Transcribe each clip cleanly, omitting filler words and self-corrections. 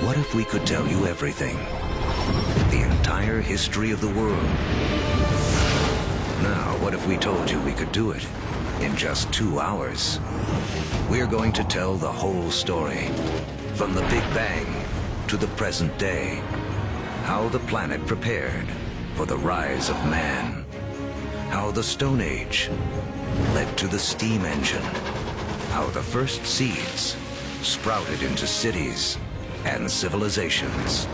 What if we could tell you everything? The entire history of the world. Now, what if we told you we could do it in just 2 hours? We're going to tell the whole story, from the Big Bang to the present day. How the planet prepared for the rise of man. How the Stone Age led to the steam engine. How the first seeds sprouted into cities and civilizations.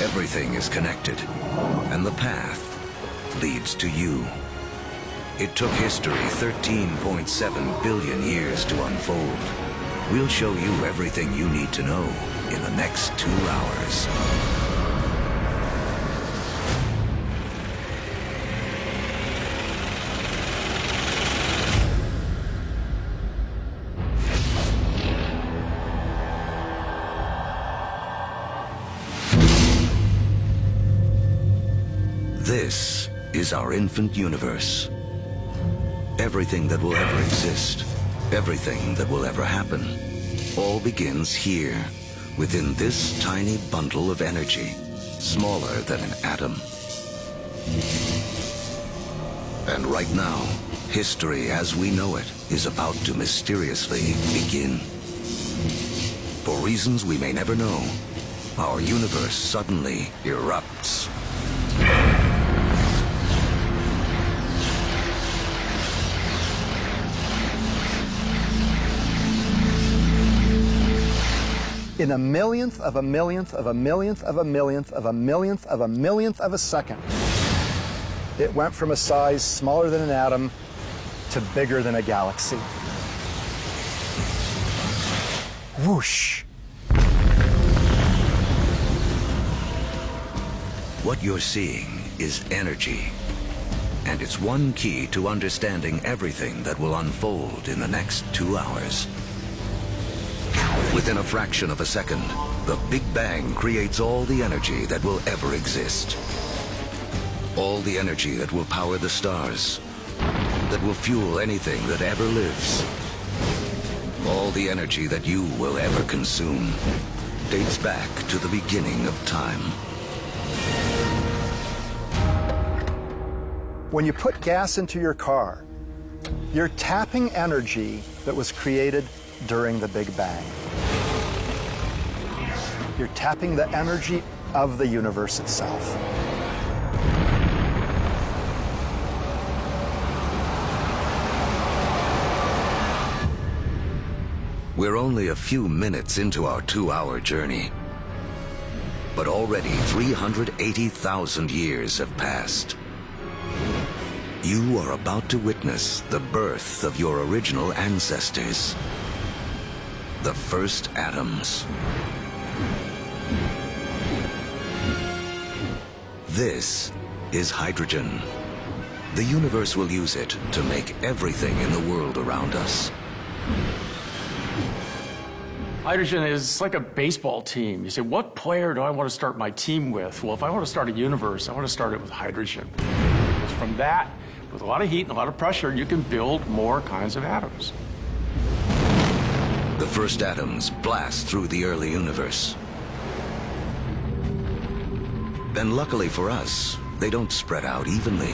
Everything is connected, and the path leads to you. It took history 13.7 billion years to unfold. We'll show you everything you need to know in the next 2 hours. This is our infant universe. Everything that will ever exist, everything that will ever happen, all begins here, within this tiny bundle of energy, smaller than an atom. And right now, history as we know it is about to mysteriously begin. For reasons we may never know, our universe suddenly erupts. In a millionth of a millionth of a millionth of a millionth of a millionth of a millionth of a second, it went from a size smaller than an atom to bigger than a galaxy. Whoosh! What you're seeing is energy, and it's one key to understanding everything that will unfold in the next 2 hours. Within a fraction of a second, the Big Bang creates all the energy that will ever exist. All the energy that will power the stars, that will fuel anything that ever lives. All the energy that you will ever consume dates back to the beginning of time. When you put gas into your car, you're tapping energy that was created during the Big Bang. You're tapping the energy of the universe itself. We're only a few minutes into our 2-hour journey, but already 380,000 years have passed. You are about to witness the birth of your original ancestors, the first atoms. This is hydrogen. The universe will use it to make everything in the world around us. Hydrogen is like a baseball team. You say, what player do I want to start my team with? Well, if I want to start a universe, I want to start it with hydrogen. Because from that, with a lot of heat and a lot of pressure, you can build more kinds of atoms. The first atoms blast through the early universe. And luckily for us, they don't spread out evenly.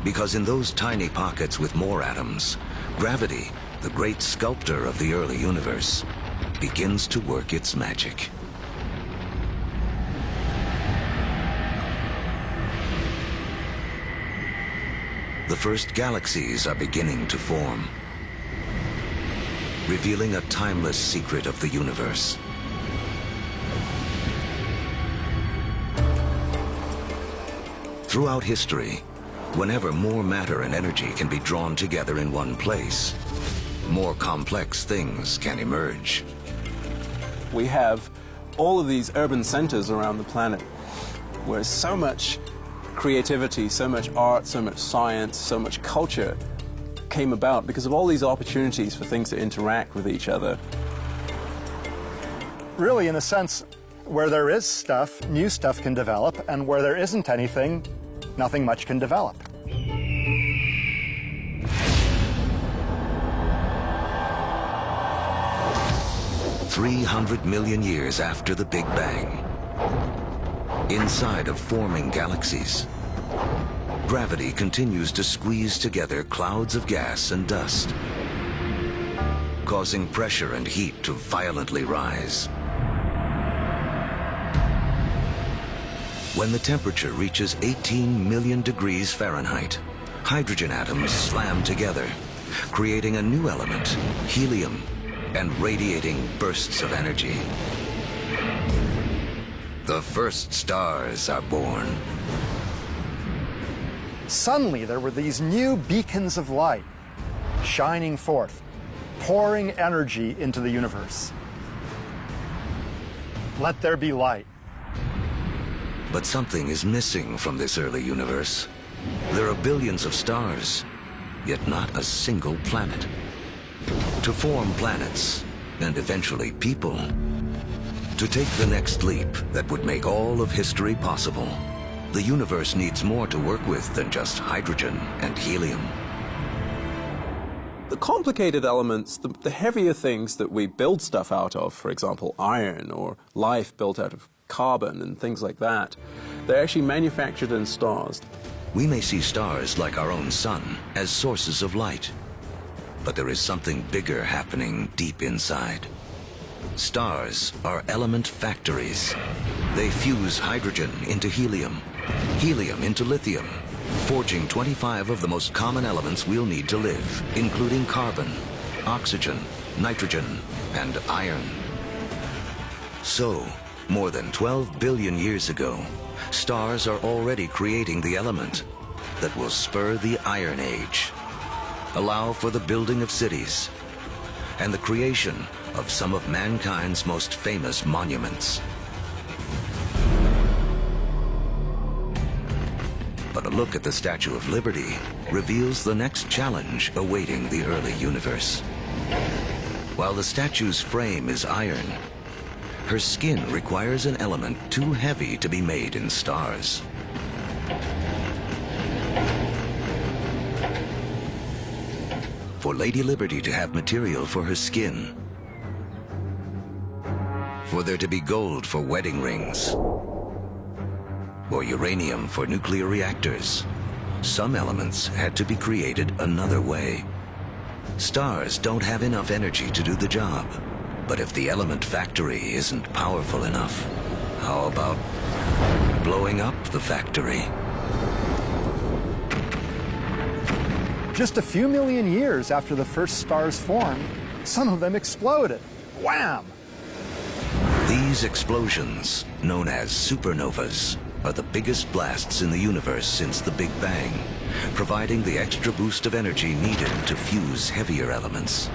Because in those tiny pockets with more atoms, gravity, the great sculptor of the early universe, begins to work its magic. The first galaxies are beginning to form, revealing a timeless secret of the universe. Throughout history, whenever more matter and energy can be drawn together in one place, more complex things can emerge. We have all of these urban centers around the planet where so much creativity, so much art, so much science, so much culture came about because of all these opportunities for things to interact with each other. Really, in a sense, where there is stuff, new stuff can develop, and where there isn't anything, nothing much can develop. 300 million years after the Big Bang, inside of forming galaxies, gravity continues to squeeze together clouds of gas and dust, causing pressure and heat to violently rise. When the temperature reaches 18 million degrees Fahrenheit, hydrogen atoms slam together, creating a new element, helium, and radiating bursts of energy. The first stars are born. Suddenly, there were these new beacons of light shining forth, pouring energy into the universe. Let there be light. But something is missing from this early universe. There are billions of stars, yet not a single planet. To form planets, and eventually people, to take the next leap that would make all of history possible, the universe needs more to work with than just hydrogen and helium. The complicated elements, the heavier things that we build stuff out of, for example, iron or life built out of carbon and things like that, they're actually manufactured in stars. We may see stars like our own sun as sources of light, but there is something bigger happening deep inside. Stars are element factories. They fuse hydrogen into helium, helium into lithium, forging 25 of the most common elements we'll need to live, including carbon, oxygen, nitrogen, and iron. So, more than 12 billion years ago, stars are already creating the element that will spur the Iron Age, allow for the building of cities, and the creation of some of mankind's most famous monuments. But a look at the Statue of Liberty reveals the next challenge awaiting the early universe. While the statue's frame is iron, her skin requires an element too heavy to be made in stars. For Lady Liberty to have material for her skin, for there to be gold for wedding rings, or uranium for nuclear reactors, some elements had to be created another way. Stars don't have enough energy to do the job. But if the element factory isn't powerful enough, how about blowing up the factory? Just a few million years after the first stars formed, some of them exploded. Wham! These explosions, known as supernovas, are the biggest blasts in the universe since the Big Bang, providing the extra boost of energy needed to fuse heavier elements.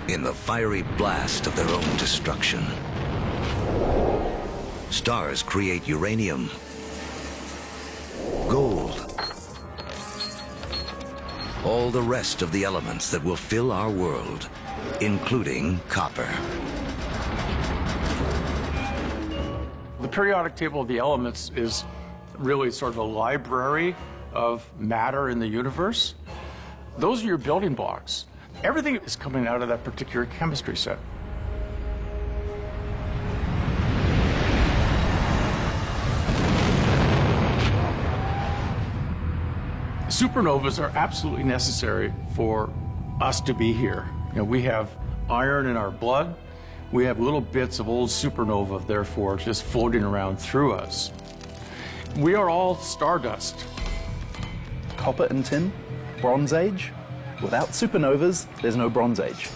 In the fiery blast of their own destruction, stars create uranium, gold, all the rest of the elements that will fill our world, including copper. The periodic table of the elements is really sort of a library of matter in the universe. Those are your building blocks. Everything is coming out of that particular chemistry set. Supernovas are absolutely necessary for us to be here. You know, we have iron in our blood. We have little bits of old supernova, therefore, just floating around through us. We are all stardust. Copper and tin, Bronze Age. Without supernovas, there's no Bronze Age.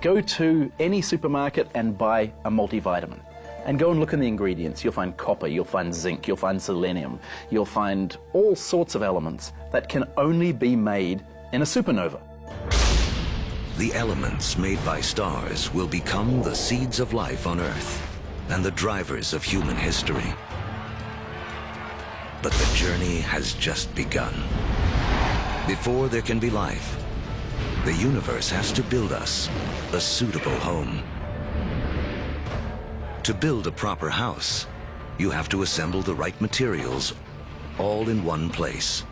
Go to any supermarket and buy a multivitamin. And go and look in the ingredients. You'll find copper, you'll find zinc, you'll find selenium, you'll find all sorts of elements that can only be made in a supernova. The elements made by stars will become the seeds of life on Earth and the drivers of human history. But the journey has just begun. Before there can be life, the universe has to build us a suitable home. To build a proper house, you have to assemble the right materials all in one place.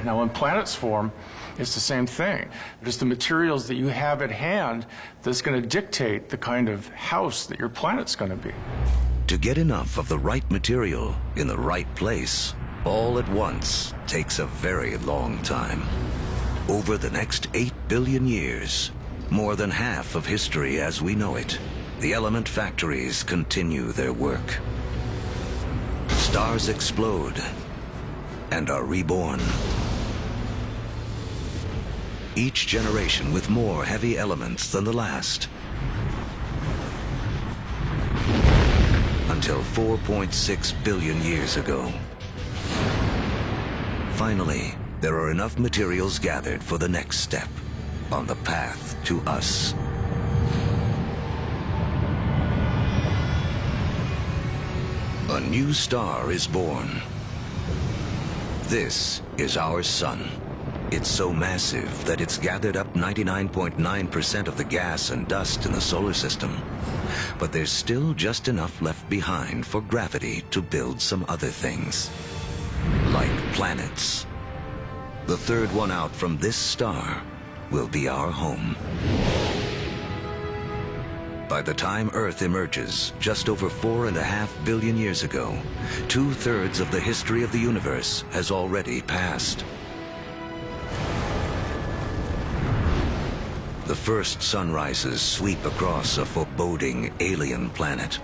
Now, when planets form, It's the same thing. It's the materials that you have at hand that's going to dictate the kind of house that your planet's going to be. To get enough of the right material in the right place all at once takes a very long time. Over the next 8 billion years, more than half of history as we know it, the element factories continue their work. Stars explode and are reborn. Each generation with more heavy elements than the last. Until 4.6 billion years ago. Finally, there are enough materials gathered for the next step on the path to us. A new star is born. This is our sun. It's so massive that it's gathered up 99.9% of the gas and dust in the solar system. But there's still just enough left behind for gravity to build some other things. Like planets. The third one out from this star will be our home. By the time Earth emerges, just over 4.5 billion years ago, 2/3 of the history of the universe has already passed. The first sunrises sweep across a foreboding alien planet.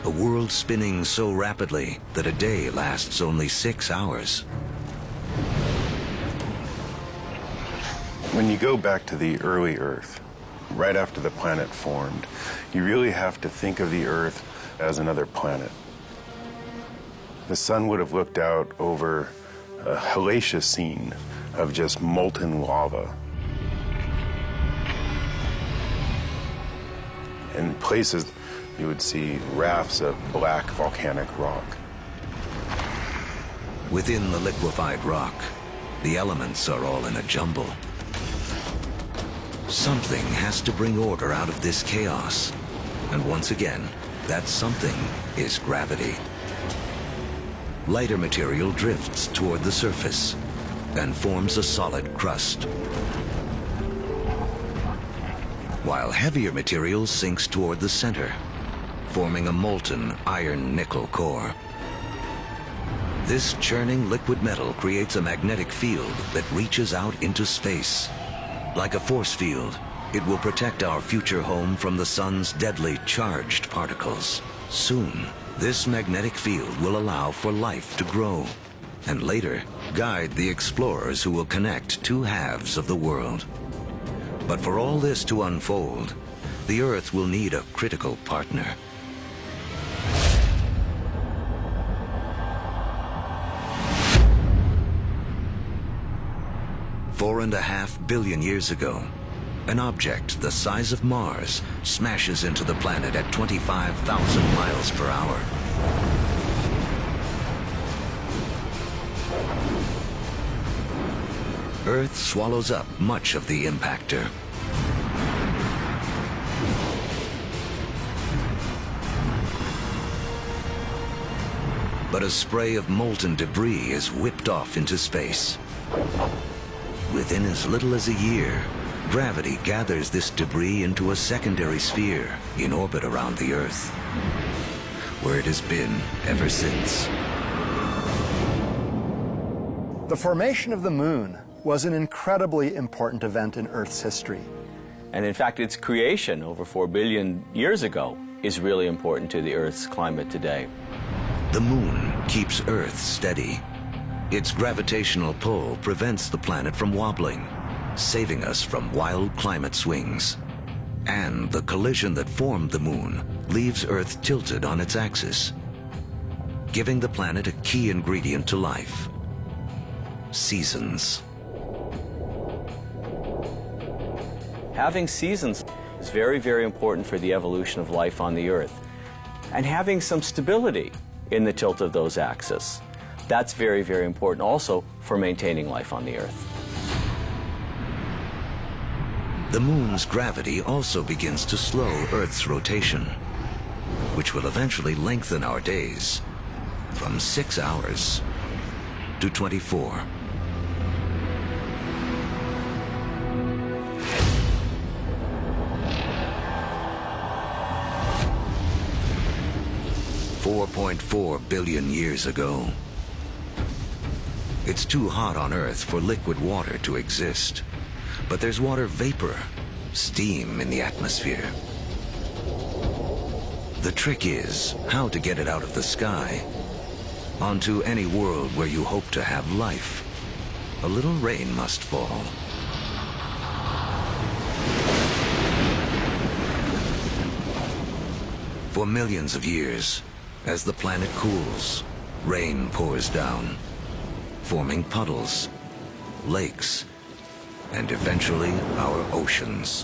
A world spinning so rapidly that a day lasts only 6 hours. When you go back to the early Earth, right after the planet formed, you really have to think of the Earth as another planet. The sun would have looked out over a hellacious scene of just molten lava. In places, you would see rafts of black volcanic rock. Within the liquefied rock, the elements are all in a jumble. Something has to bring order out of this chaos. And once again, that something is gravity. Lighter material drifts toward the surface and forms a solid crust, while heavier material sinks toward the center, forming a molten iron-nickel core. This churning liquid metal creates a magnetic field that reaches out into space. Like a force field, it will protect our future home from the sun's deadly charged particles. Soon, this magnetic field will allow for life to grow, and later guide the explorers who will connect two halves of the world. But for all this to unfold, the Earth will need a critical partner. Four and a half billion years ago, an object the size of Mars smashes into the planet at 25,000 miles per hour. Earth swallows up much of the impactor. But a spray of molten debris is whipped off into space. Within as little as a year, gravity gathers this debris into a secondary sphere in orbit around the Earth, where it has been ever since. The formation of the moon was an incredibly important event in Earth's history. And in fact, its creation over 4 billion years ago is really important to the Earth's climate today. The moon keeps Earth steady. Its gravitational pull prevents the planet from wobbling, saving us from wild climate swings. And the collision that formed the moon leaves Earth tilted on its axis, giving the planet a key ingredient to life: seasons. Having seasons is very, very important for the evolution of life on the Earth. And having some stability in the tilt of those axes, that's very, very important also for maintaining life on the Earth. The moon's gravity also begins to slow Earth's rotation, which will eventually lengthen our days from 6 hours to 24. 4.4 billion years ago. It's too hot on Earth for liquid water to exist, but there's water vapor, steam in the atmosphere. The trick is how to get it out of the sky onto any world where you hope to have life. A little rain must fall. For millions of years, as the planet cools, rain pours down, forming puddles, lakes, and eventually our oceans.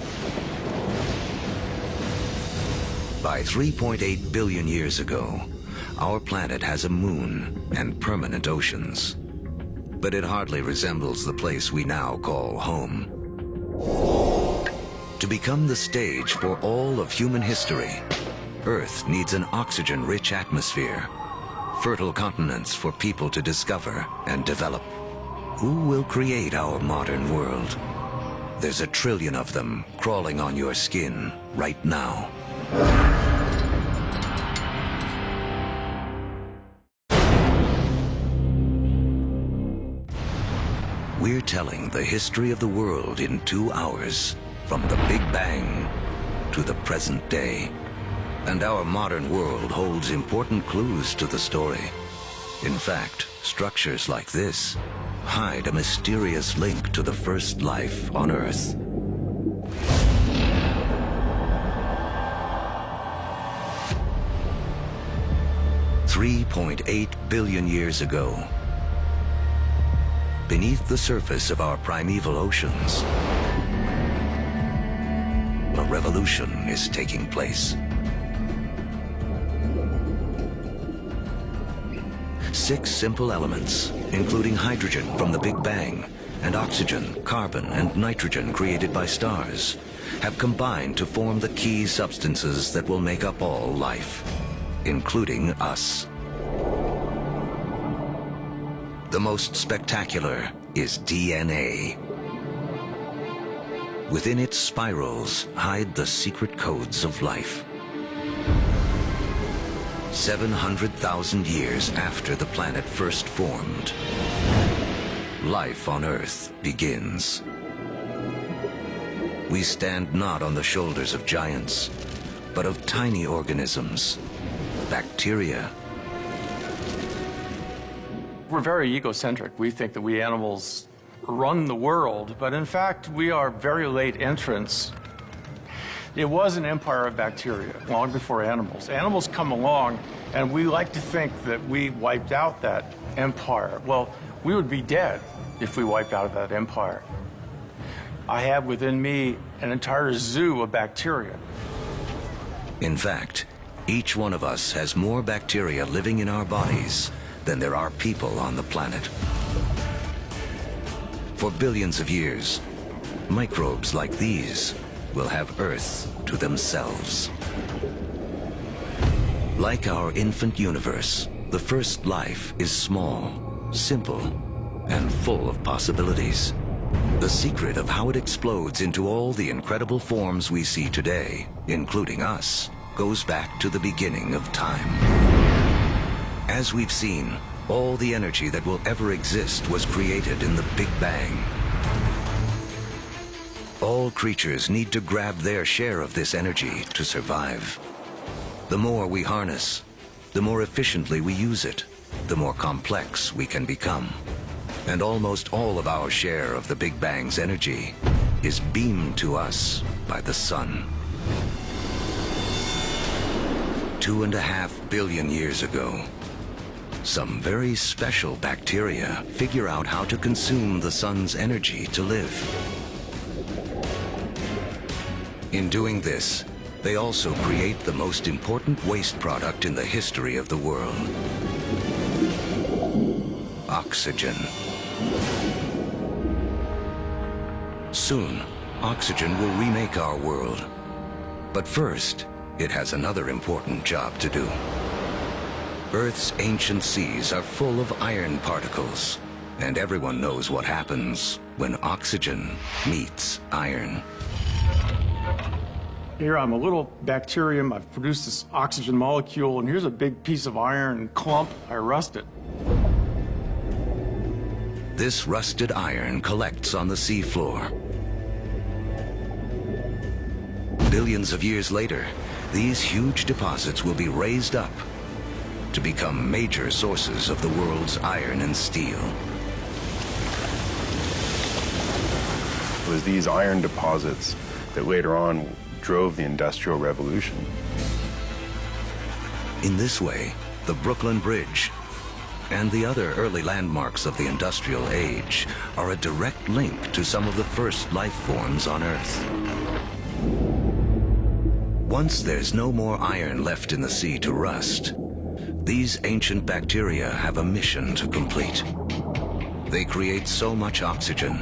By 3.8 billion years ago, our planet has a moon and permanent oceans. But it hardly resembles the place we now call home. To become the stage for all of human history, Earth needs an oxygen-rich atmosphere, fertile continents for people to discover and develop. Who will create our modern world? There's 1 trillion of them crawling on your skin right now. We're telling the history of the world in 2 hours, from the Big Bang to the present day. And our modern world holds important clues to the story. In fact, structures like this hide a mysterious link to the first life on Earth. $3.8 billion years ago, beneath the surface of our primeval oceans, a revolution is taking place. 6 simple elements, including hydrogen from the Big Bang, and oxygen, carbon, and nitrogen created by stars, have combined to form the key substances that will make up all life, including us. The most spectacular is DNA. Within its spirals hide the secret codes of life. 700,000 years after the planet first formed, life on Earth begins. We stand not on the shoulders of giants, but of tiny organisms, bacteria. We're very egocentric. We think that we animals run the world, but in fact, we are very late entrants. It was an empire of bacteria long before animals. Animals come along, and we like to think that we wiped out that empire. Well, we would be dead if we wiped out that empire. I have within me an entire zoo of bacteria. In fact, each one of us has more bacteria living in our bodies than there are people on the planet. For billions of years, microbes like these will have Earth to themselves. Like our infant universe, the first life is small, simple, and full of possibilities. The secret of how it explodes into all the incredible forms we see today, including us, goes back to the beginning of time. As we've seen, all the energy that will ever exist was created in the Big Bang. All creatures need to grab their share of this energy to survive. The more we harness, the more efficiently we use it, the more complex we can become. And almost all of our share of the Big Bang's energy is beamed to us by the sun. 2.5 billion years ago, some very special bacteria figure out how to consume the sun's energy to live. In doing this, they also create the most important waste product in the history of the world: oxygen. Soon, oxygen will remake our world. But first, it has another important job to do. Earth's ancient seas are full of iron particles, and everyone knows what happens when oxygen meets iron. Here I'm a little bacterium. I've produced this oxygen molecule, and here's a big piece of iron clump. I rust it. This rusted iron collects on the seafloor. Billions of years later, these huge deposits will be raised up to become major sources of the world's iron and steel. It was these iron deposits that later on drove the Industrial Revolution. In this way, the Brooklyn Bridge and the other early landmarks of the Industrial Age are a direct link to some of the first life forms on Earth. Once there's no more iron left in the sea to rust, these ancient bacteria have a mission to complete. They create so much oxygen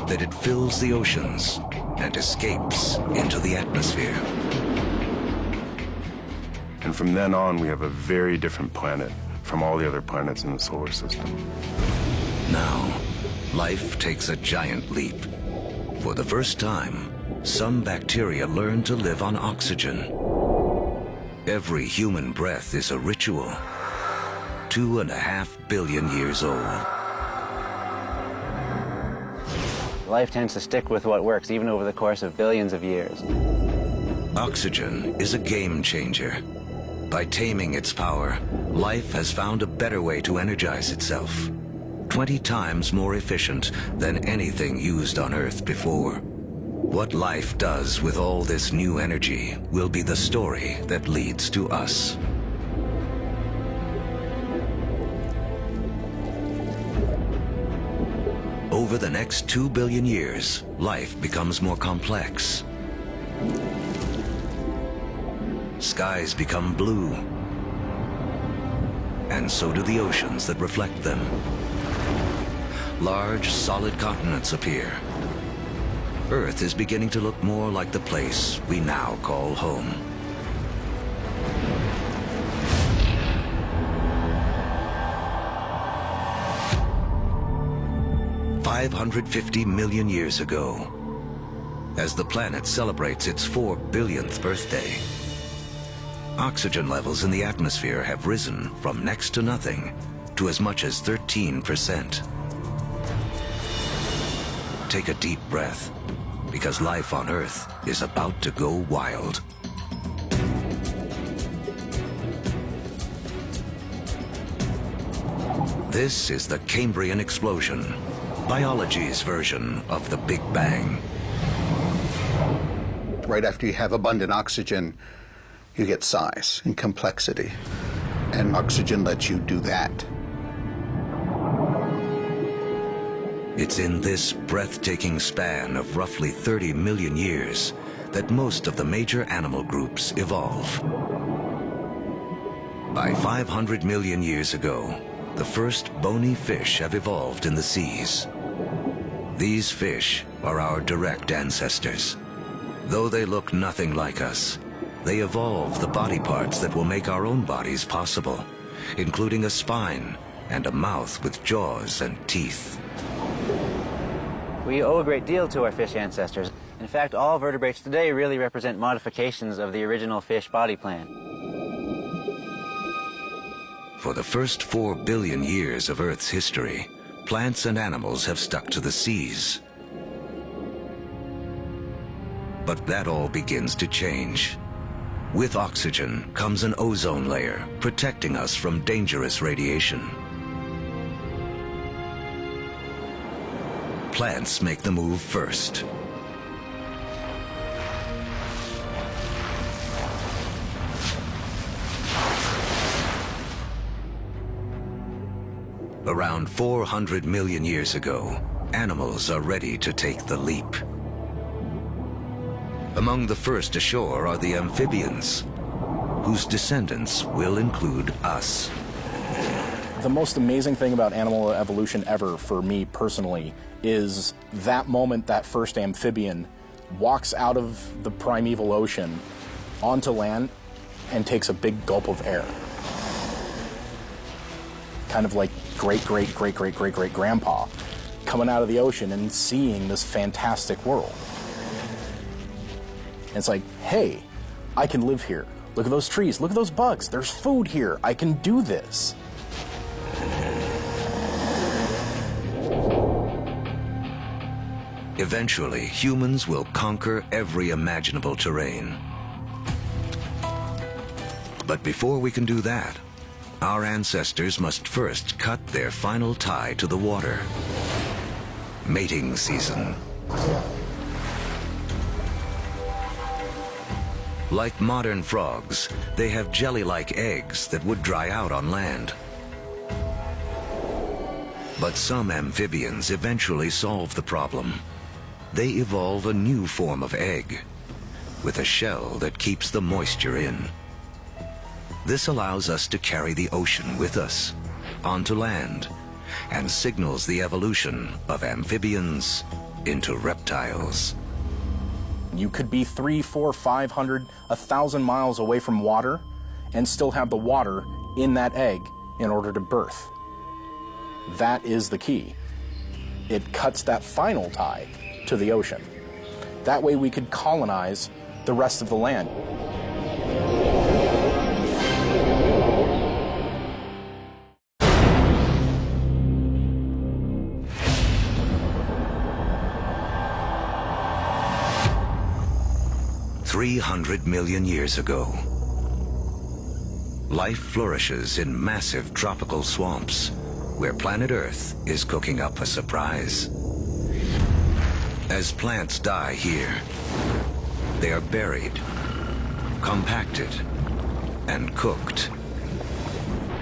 that it fills the oceans and escapes into the atmosphere. And from then on, we have a very different planet from all the other planets in the solar system. Now, life takes a giant leap. For the first time, some bacteria learn to live on oxygen. Every human breath is a ritual, 2.5 billion years old. Life tends to stick with what works, even over the course of billions of years. Oxygen is a game changer. By taming its power, life has found a better way to energize itself, 20 times more efficient than anything used on Earth before. What life does with all this new energy will be the story that leads to us. Over the next 2 billion years, life becomes more complex. Skies become blue, and so do the oceans that reflect them. Large, solid continents appear. Earth is beginning to look more like the place we now call home. $550 million years ago, as the planet celebrates its 4 billionth birthday, oxygen levels in the atmosphere have risen from next to nothing to as much as 13%. Take a deep breath, because life on Earth is about to go wild. This is the Cambrian explosion, biology's version of the Big Bang. Right after you have abundant oxygen, you get size and complexity, and oxygen lets you do that. It's in this breathtaking span of roughly 30 million years that most of the major animal groups evolve. By 500 million years ago, the first bony fish have evolved in the seas. These fish are our direct ancestors. Though they look nothing like us, they evolved the body parts that will make our own bodies possible, including a spine and a mouth with jaws and teeth. We owe a great deal to our fish ancestors. In fact, all vertebrates today really represent modifications of the original fish body plan. For the first 4 billion years of Earth's history, plants and animals have stuck to the seas. But that all begins to change. With oxygen comes an ozone layer, protecting us from dangerous radiation. Plants make the move first. Around 400 million years ago, animals are ready to take the leap. Among the first ashore are the amphibians, whose descendants will include us. The most amazing thing about animal evolution ever, for me personally, is that moment that first amphibian walks out of the primeval ocean onto land and takes a big gulp of air. Kind of like great-great-great-great-great-great-grandpa coming out of the ocean and seeing this fantastic world. And it's like, hey, I can live here. Look at those trees. Look at those bugs. There's food here. I can do this. Eventually, humans will conquer every imaginable terrain. But before we can do that, our ancestors must first cut their final tie to the water. Mating season. Like modern frogs, they have jelly-like eggs that would dry out on land. But some amphibians eventually solve the problem. They evolve a new form of egg, with a shell that keeps the moisture in. This allows us to carry the ocean with us, onto land, and signals the evolution of amphibians into reptiles. You could be 300, 400, 500, 1,000 miles away from water and still have the water in that egg in order to birth. That is the key. It cuts that final tie to the ocean. That way we could colonize the rest of the land. $300 million years ago, life flourishes in massive tropical swamps where planet Earth is cooking up a surprise. As plants die here, they are buried, compacted, and cooked.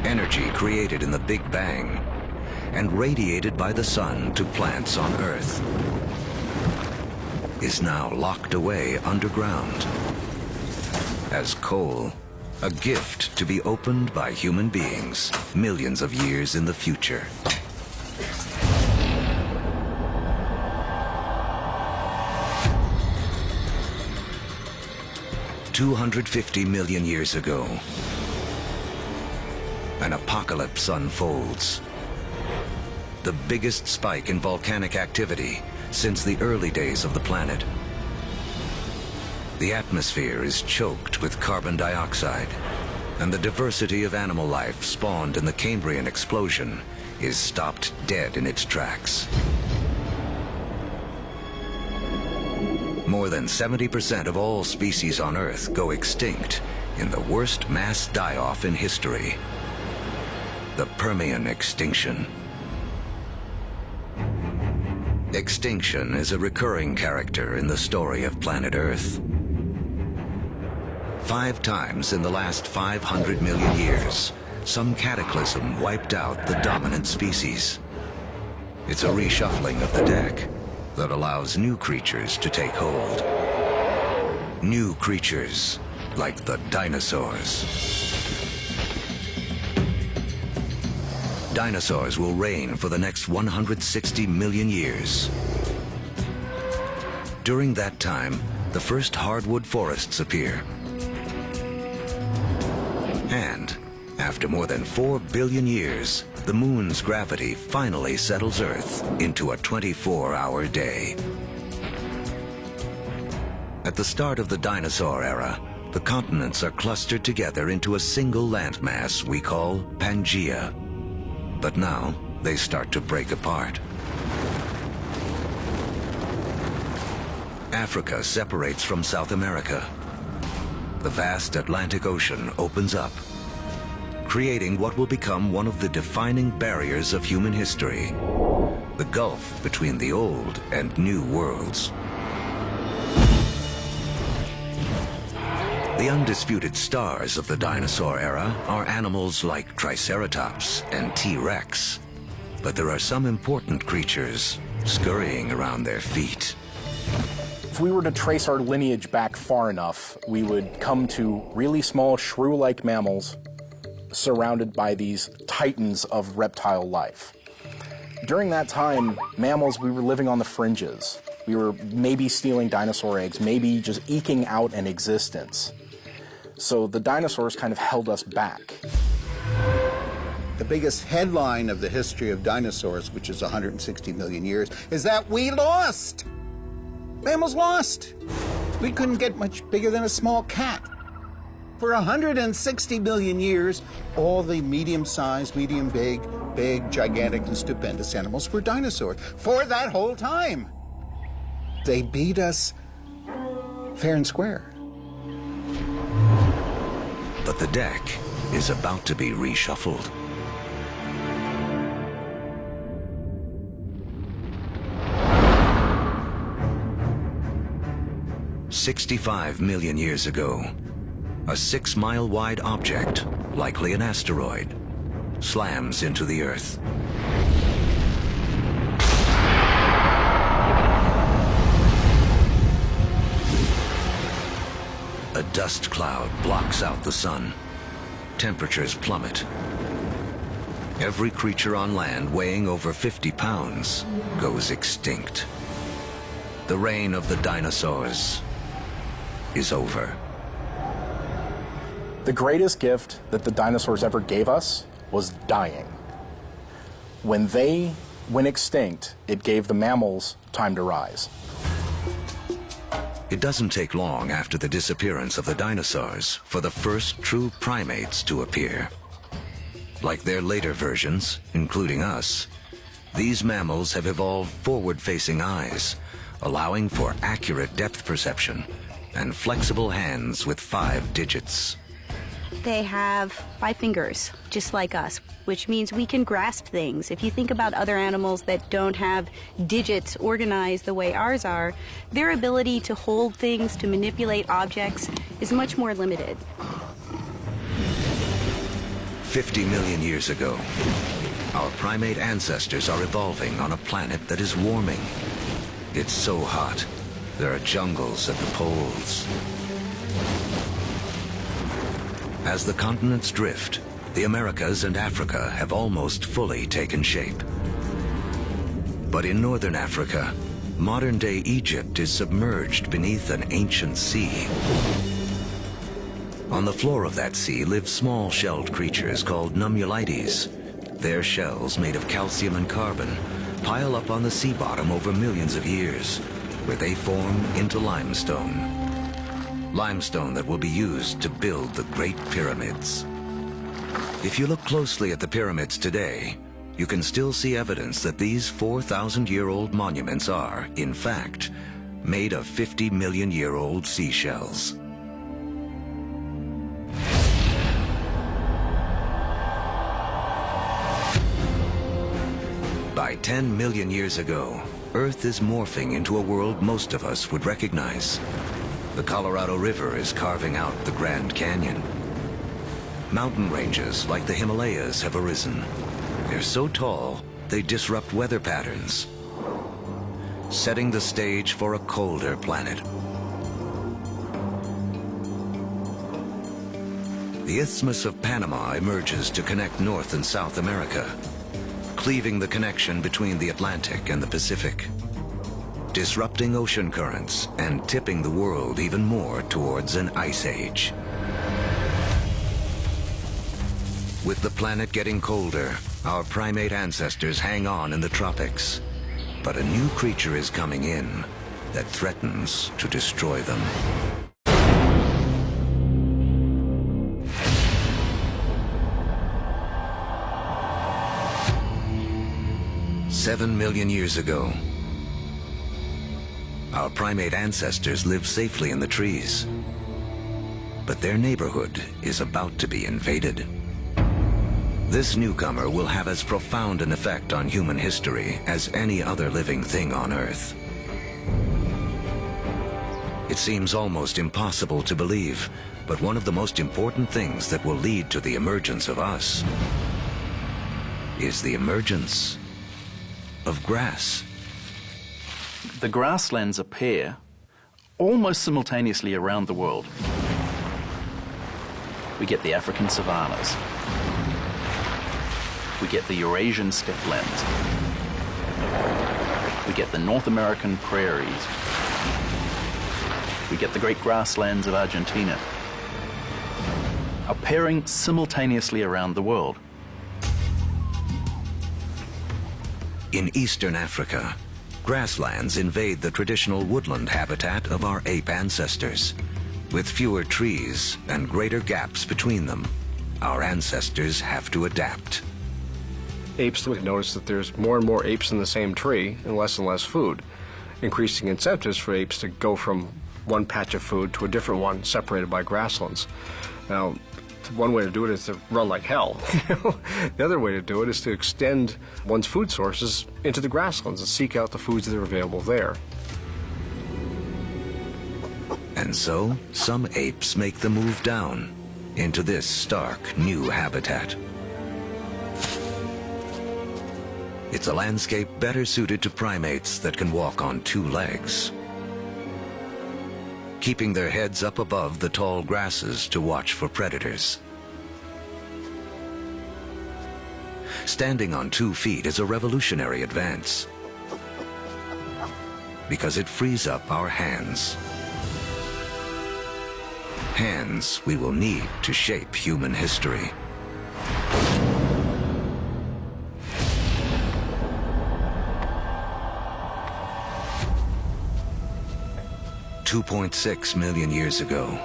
Energy created in the Big Bang and radiated by the sun to plants on Earth is now locked away underground as coal, a gift to be opened by human beings millions of years in the future. $250 million years ago, an apocalypse unfolds. The biggest spike in volcanic activity since the early days of the planet. The atmosphere is choked with carbon dioxide, and the diversity of animal life spawned in the Cambrian explosion is stopped dead in its tracks. More than 70% of all species on Earth go extinct in the worst mass die-off in history, the Permian extinction. Extinction is a recurring character in the story of planet Earth. 5 times in the last 500 million years, some cataclysm wiped out the dominant species. It's a reshuffling of the deck that allows new creatures to take hold. New creatures like the dinosaurs. Dinosaurs will reign for the next 160 million years. During that time, the first hardwood forests appear. And after more than 4 billion years, the moon's gravity finally settles Earth into a 24-hour day. At the start of the dinosaur era, the continents are clustered together into a single landmass we call Pangaea. But now, they start to break apart. Africa separates from South America. The vast Atlantic Ocean opens up, creating what will become one of the defining barriers of human history, the gulf between the old and new worlds. The undisputed stars of the dinosaur era are animals like Triceratops and T-Rex. But there are some important creatures scurrying around their feet. If we were to trace our lineage back far enough, we would come to really small shrew-like mammals surrounded by these titans of reptile life. During that time, mammals, we were living on the fringes. We were maybe stealing dinosaur eggs, maybe just eking out an existence. So the dinosaurs kind of held us back. The biggest headline of the history of dinosaurs, which is 160 million years, is that we lost. Mammals lost. We couldn't get much bigger than a small cat. For 160 million years, all the medium-sized, medium-big, big, gigantic, and stupendous animals were dinosaurs. For that whole time. They beat us fair and square. But the deck is about to be reshuffled. "65 million years ago, a 6-mile-wide object, likely an asteroid, slams into the Earth. A dust cloud blocks out the sun. Temperatures plummet. Every creature on land weighing over 50 pounds goes extinct. The reign of the dinosaurs is over. The greatest gift that the dinosaurs ever gave us was dying. When they went extinct, it gave the mammals time to rise. It doesn't take long after the disappearance of the dinosaurs for the first true primates to appear. Like their later versions, including us, these mammals have evolved forward-facing eyes, allowing for accurate depth perception and flexible hands with 5 digits. They have 5 fingers, just like us, which means we can grasp things. If you think about other animals that don't have digits organized the way ours are, their ability to hold things, to manipulate objects, is much more limited. 50 million years ago, our primate ancestors are evolving on a planet that is warming. It's so hot, there are jungles at the poles. As the continents drift, the Americas and Africa have almost fully taken shape. But in northern Africa, modern-day Egypt is submerged beneath an ancient sea. On the floor of that sea live small-shelled creatures called nummulites. Their shells, made of calcium and carbon, pile up on the sea bottom over millions of years, where they form into limestone. Limestone that will be used to build the Great Pyramids. If you look closely at the pyramids today, you can still see evidence that these 4,000-year-old monuments are, in fact, made of 50-million-year-old seashells. By 10 million years ago, Earth is morphing into a world most of us would recognize. The Colorado River is carving out the Grand Canyon. Mountain ranges like the Himalayas have arisen. They're so tall, they disrupt weather patterns, setting the stage for a colder planet. The Isthmus of Panama emerges to connect North and South America, cleaving the connection between the Atlantic and the Pacific, disrupting ocean currents and tipping the world even more towards an ice age. With the planet getting colder, our primate ancestors hang on in the tropics. But a new creature is coming in that threatens to destroy them. "7 million years ago, our primate ancestors lived safely in the trees. But their neighborhood is about to be invaded. This newcomer will have as profound an effect on human history as any other living thing on Earth. It seems almost impossible to believe, but one of the most important things that will lead to the emergence of us is the emergence of grass." The grasslands appear almost simultaneously around the world. We get the African savannas. We get the Eurasian steppelands. We get the North American prairies. We get the great grasslands of Argentina, appearing simultaneously around the world. In eastern Africa, Grasslands invade the traditional woodland habitat of our ape ancestors. With fewer trees and greater gaps between them, our ancestors have to adapt. Apes would notice that there's more and more apes in the same tree and less food, increasing incentives for apes to go from one patch of food to a different one separated by grasslands. Now, one way to do it is to run like hell. The other way to do it is to extend one's food sources into the grasslands and seek out the foods that are available there. And so, some apes make the move down into this stark new habitat. It's a landscape better suited to primates that can walk on two legs, keeping their heads up above the tall grasses to watch for predators. Standing on 2 feet is a revolutionary advance because it frees up our hands. Hands we will need to shape human history. $2.6 million years ago,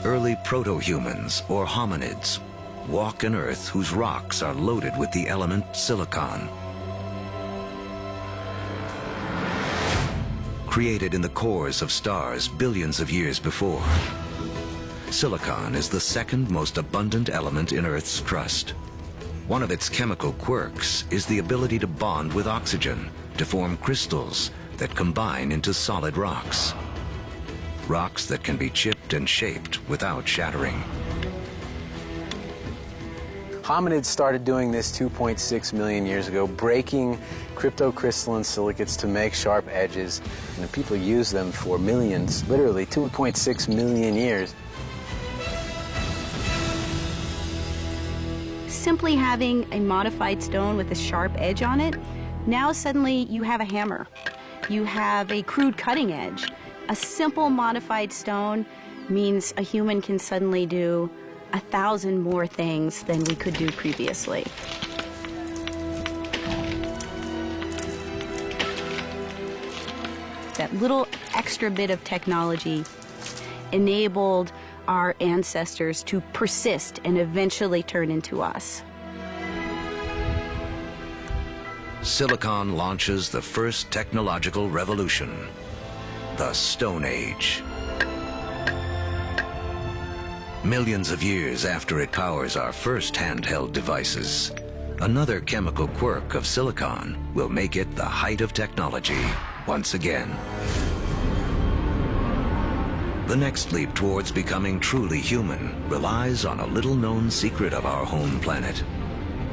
early proto-humans, or hominids, walk an Earth whose rocks are loaded with the element silicon. Created in the cores of stars billions of years before, silicon is the second most abundant element in Earth's crust. One of its chemical quirks is the ability to bond with oxygen to form crystals that combine into solid rocks. Rocks that can be chipped and shaped without shattering. Hominids started doing this 2.6 million years ago, breaking cryptocrystalline silicates to make sharp edges, and people use them for millions, literally 2.6 million years. Simply having a modified stone with a sharp edge on it, now suddenly you have a hammer. You have a crude cutting edge. A simple modified stone means a human can suddenly do 1,000 more things than we could do previously. That little extra bit of technology enabled our ancestors to persist and eventually turn into us. Silicon launches the first technological revolution, the Stone Age. Millions of years after it powers our first handheld devices, another chemical quirk of silicon will make it the height of technology once again. The next leap towards becoming truly human relies on a little-known secret of our home planet.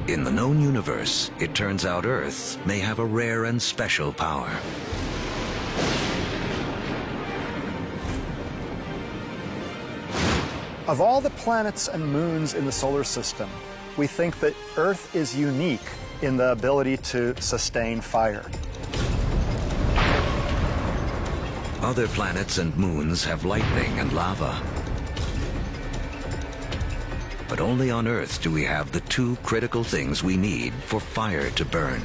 In the known universe, it turns out Earth may have a rare and special power. Of all the planets and moons in the solar system, we think that Earth is unique in the ability to sustain fire. Other planets and moons have lightning and lava. But only on Earth do we have the two critical things we need for fire to burn.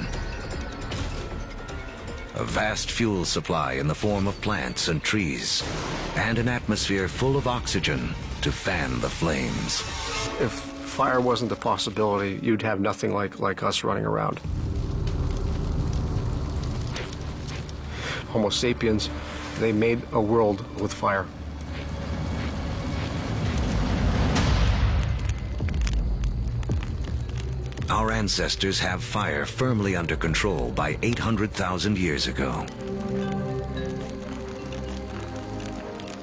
A vast fuel supply in the form of plants and trees, and an atmosphere full of oxygen to fan the flames. If fire wasn't a possibility, you'd have nothing like us running around. Homo sapiens, they made a world with fire. Our ancestors have fire firmly under control by 800,000 years ago.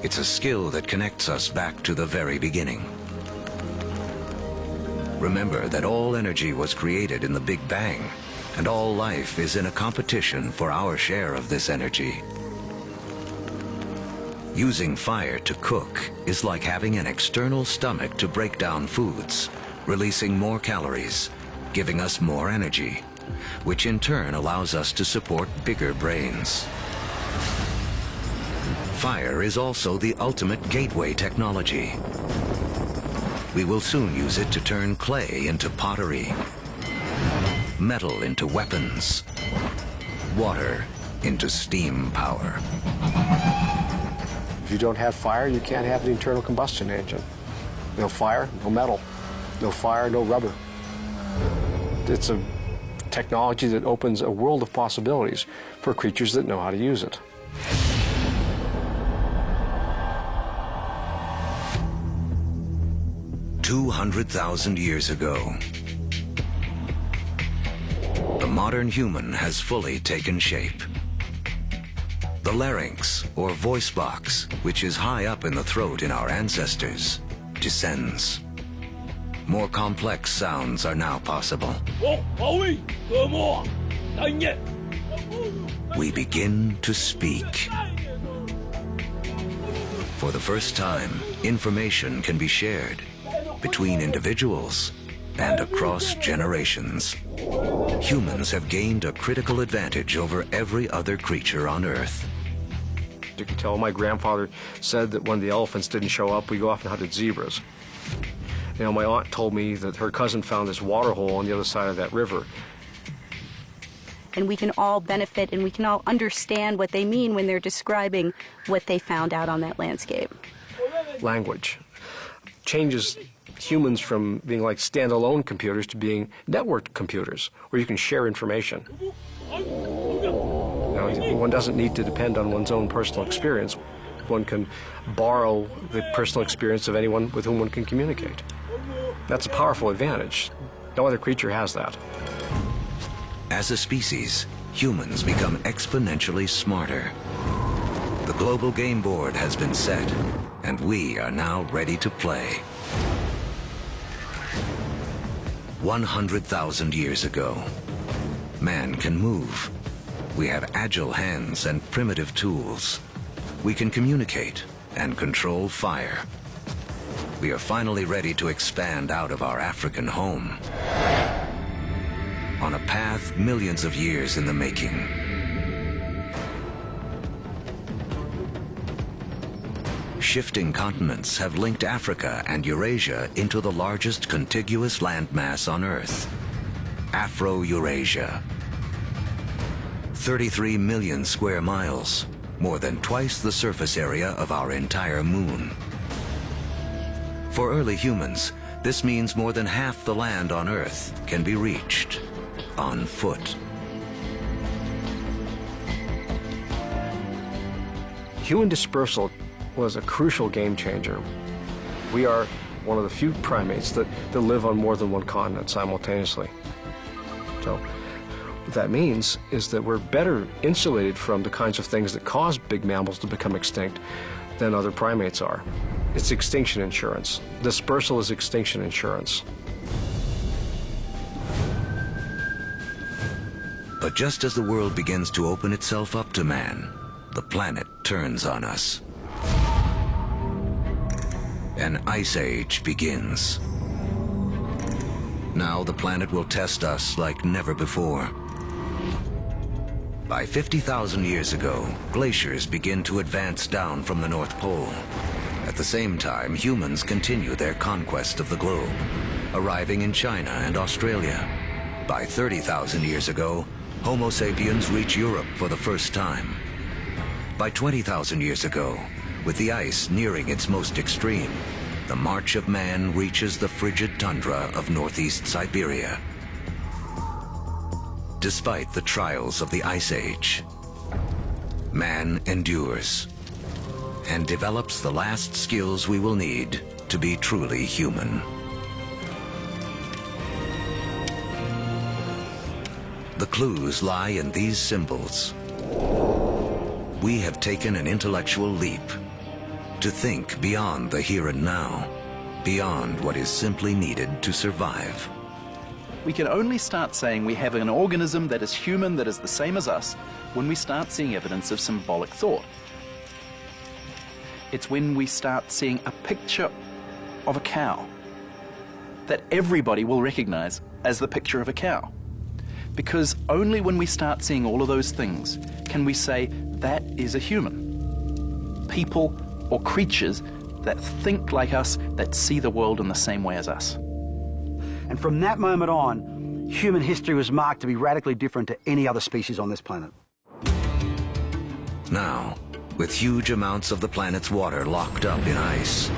It's a skill that connects us back to the very beginning. Remember that all energy was created in the Big Bang, and all life is in a competition for our share of this energy. Using fire to cook is like having an external stomach to break down foods, releasing more calories, giving us more energy, which in turn allows us to support bigger brains. Fire is also the ultimate gateway technology. We will soon use it to turn clay into pottery, metal into weapons, water into steam power. If you don't have fire, you can't have the internal combustion engine. No fire, no metal. No fire, no rubber. It's a technology that opens a world of possibilities for creatures that know how to use it. "200,000 years ago, the modern human has fully taken shape. The larynx, or voice box, which is high up in the throat in our ancestors, descends. More complex sounds are now possible. We begin to speak. For the first time, information can be shared between individuals and across generations. Humans have gained a critical advantage over every other creature on Earth. You can tell my grandfather said that when the elephants didn't show up, we go off and hunted zebras. You know, my aunt told me that her cousin found this water hole on the other side of that river. And we can all benefit and we can all understand what they mean when they're describing what they found out on that landscape. Language changes humans from being like standalone computers to being networked computers, where you can share information. You know, one doesn't need to depend on one's own personal experience. One can borrow the personal experience of anyone with whom one can communicate. That's a powerful advantage. No other creature has that. As a species, humans become exponentially smarter. The global game board has been set, and we are now ready to play. 100,000 years ago, man can move. We have agile hands and primitive tools. We can communicate and control fire. We are finally ready to expand out of our African home on a path millions of years in the making. Shifting continents have linked Africa and Eurasia into the largest contiguous landmass on Earth, Afro-Eurasia. 33 million square miles, more than twice the surface area of our entire moon. For early humans, this means more than half the land on Earth can be reached on foot. Human dispersal was a crucial game changer. We are one of the few primates that live on more than one continent simultaneously. So what that means is that we're better insulated from the kinds of things that cause big mammals to become extinct than other primates are. It's extinction insurance. Dispersal is extinction insurance. But just as the world begins to open itself up to man, the planet turns on us. An ice age begins. Now the planet will test us like never before. By 50,000 years ago, glaciers begin to advance down from the North Pole. At the same time, humans continue their conquest of the globe, arriving in China and Australia. By 30,000 years ago, Homo sapiens reach Europe for the first time. By 20,000 years ago, with the ice nearing its most extreme, the march of man reaches the frigid tundra of northeast Siberia. Despite the trials of the Ice Age, man endures and develops the last skills we will need to be truly human. The clues lie in these symbols. We have taken an intellectual leap to think beyond the here and now, beyond what is simply needed to survive. We can only start saying we have an organism that is human, that is the same as us, when we start seeing evidence of symbolic thought. It's when we start seeing a picture of a cow that everybody will recognize as the picture of a cow. Because only when we start seeing all of those things can we say that is a human. People or creatures that think like us, that see the world in the same way as us. And from that moment on, human history was marked to be radically different to any other species on this planet. Now, with huge amounts of the planet's water locked up in ice,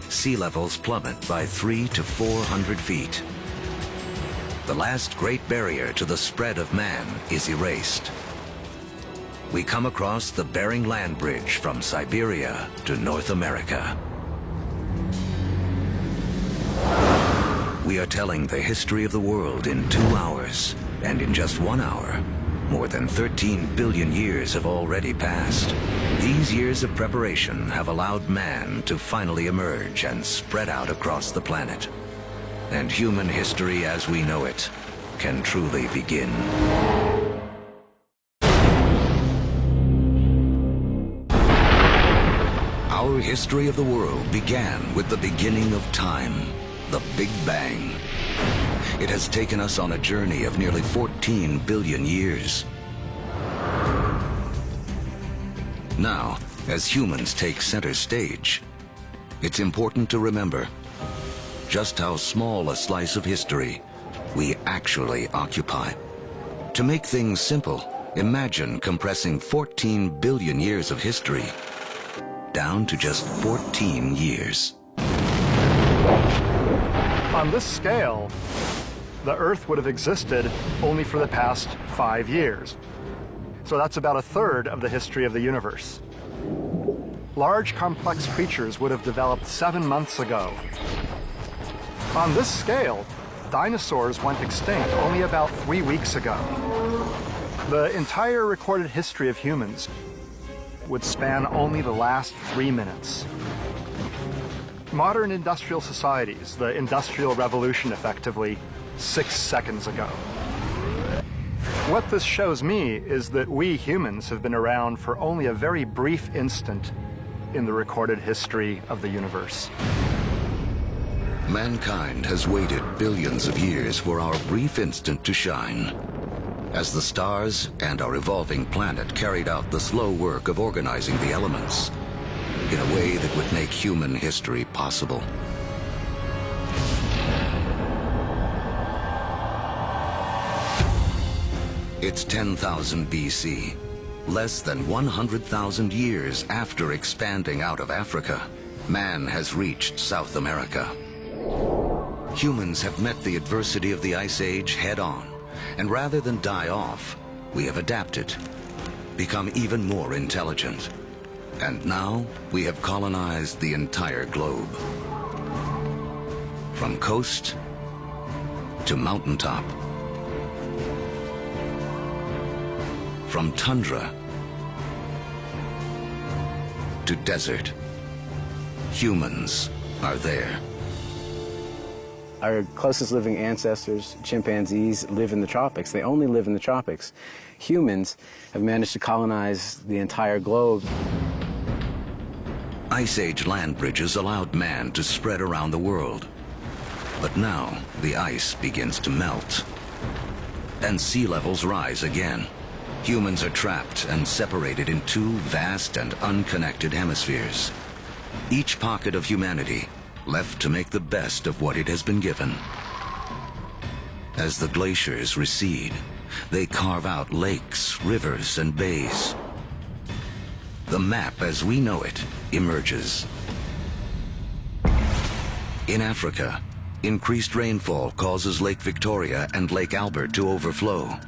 sea levels plummet by 300 to 400 feet. The last great barrier to the spread of man is erased. We come across the Bering Land Bridge from Siberia to North America. We are telling the history of the world in 2 hours, and in just 1 hour, more than 13 billion years have already passed. These years of preparation have allowed man to finally emerge and spread out across the planet. And human history as we know it can truly begin. Our history of the world began with the beginning of time, the Big Bang. It has taken us on a journey of nearly 14 billion years. Now, as humans take center stage, it's important to remember just how small a slice of history we actually occupy. To make things simple, imagine compressing 14 billion years of history down to just 14 years. On this scale, the Earth would have existed only for the past 5 years. So that's about 1/3 of the history of the universe. Large, complex creatures would have developed 7 months ago. On this scale, dinosaurs went extinct only about 3 weeks ago. The entire recorded history of humans would span only the last 3 minutes. Modern industrial societies, the Industrial Revolution effectively, 6 seconds ago. What this shows me is that we humans have been around for only a very brief instant in the recorded history of the universe. Mankind has waited billions of years for our brief instant to shine. As the stars and our evolving planet carried out the slow work of organizing the elements in a way that would make human history possible. It's 10,000 BC, less than 100,000 years after expanding out of Africa. Man has reached South America. Humans have met the adversity of the Ice Age head-on, and rather than die off, we have adapted, become even more intelligent. And now we have colonized the entire globe. From coast to mountaintop. From tundra to desert. Humans are there. Our closest living ancestors, chimpanzees, live in the tropics. They only live in the tropics. Humans have managed to colonize the entire globe. Ice Age land bridges allowed man to spread around the world. But now the ice begins to melt. And sea levels rise again. Humans are trapped and separated in 2 vast and unconnected hemispheres. Each pocket of humanity left to make the best of what it has been given. As the glaciers recede, they carve out lakes, rivers, and bays. The map as we know it emerges. In Africa, increased rainfall causes Lake Victoria and Lake Albert to overflow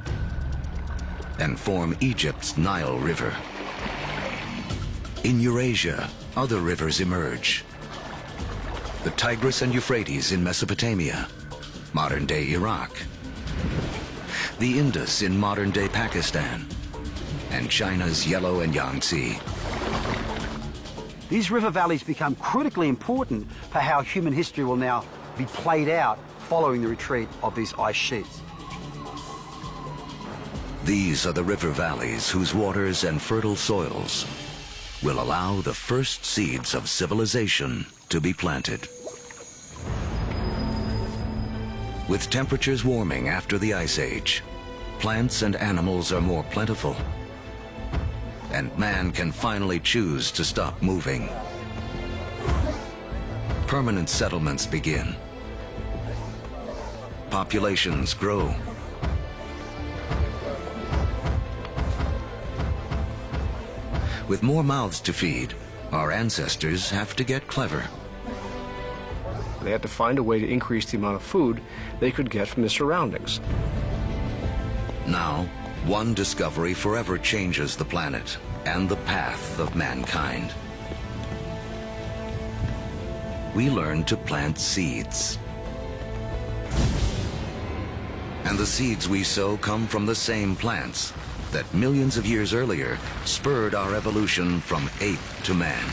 and form Egypt's Nile River. In Eurasia, other rivers emerge. The Tigris and Euphrates in Mesopotamia, modern-day Iraq. The Indus in modern-day Pakistan, and China's Yellow and Yangtze. These river valleys become critically important for how human history will now be played out following the retreat of these ice sheets. These are the river valleys whose waters and fertile soils will allow the first seeds of civilization to be planted. With temperatures warming after the Ice Age, plants and animals are more plentiful, and man can finally choose to stop moving. Permanent settlements begin. Populations grow, With more mouths to feed, our ancestors have to get clever. They had to find a way to increase the amount of food they could get from the surroundings. Now, one discovery forever changes the planet and the path of mankind. We learn to plant seeds. And the seeds we sow come from the same plants that millions of years earlier spurred our evolution from ape to man.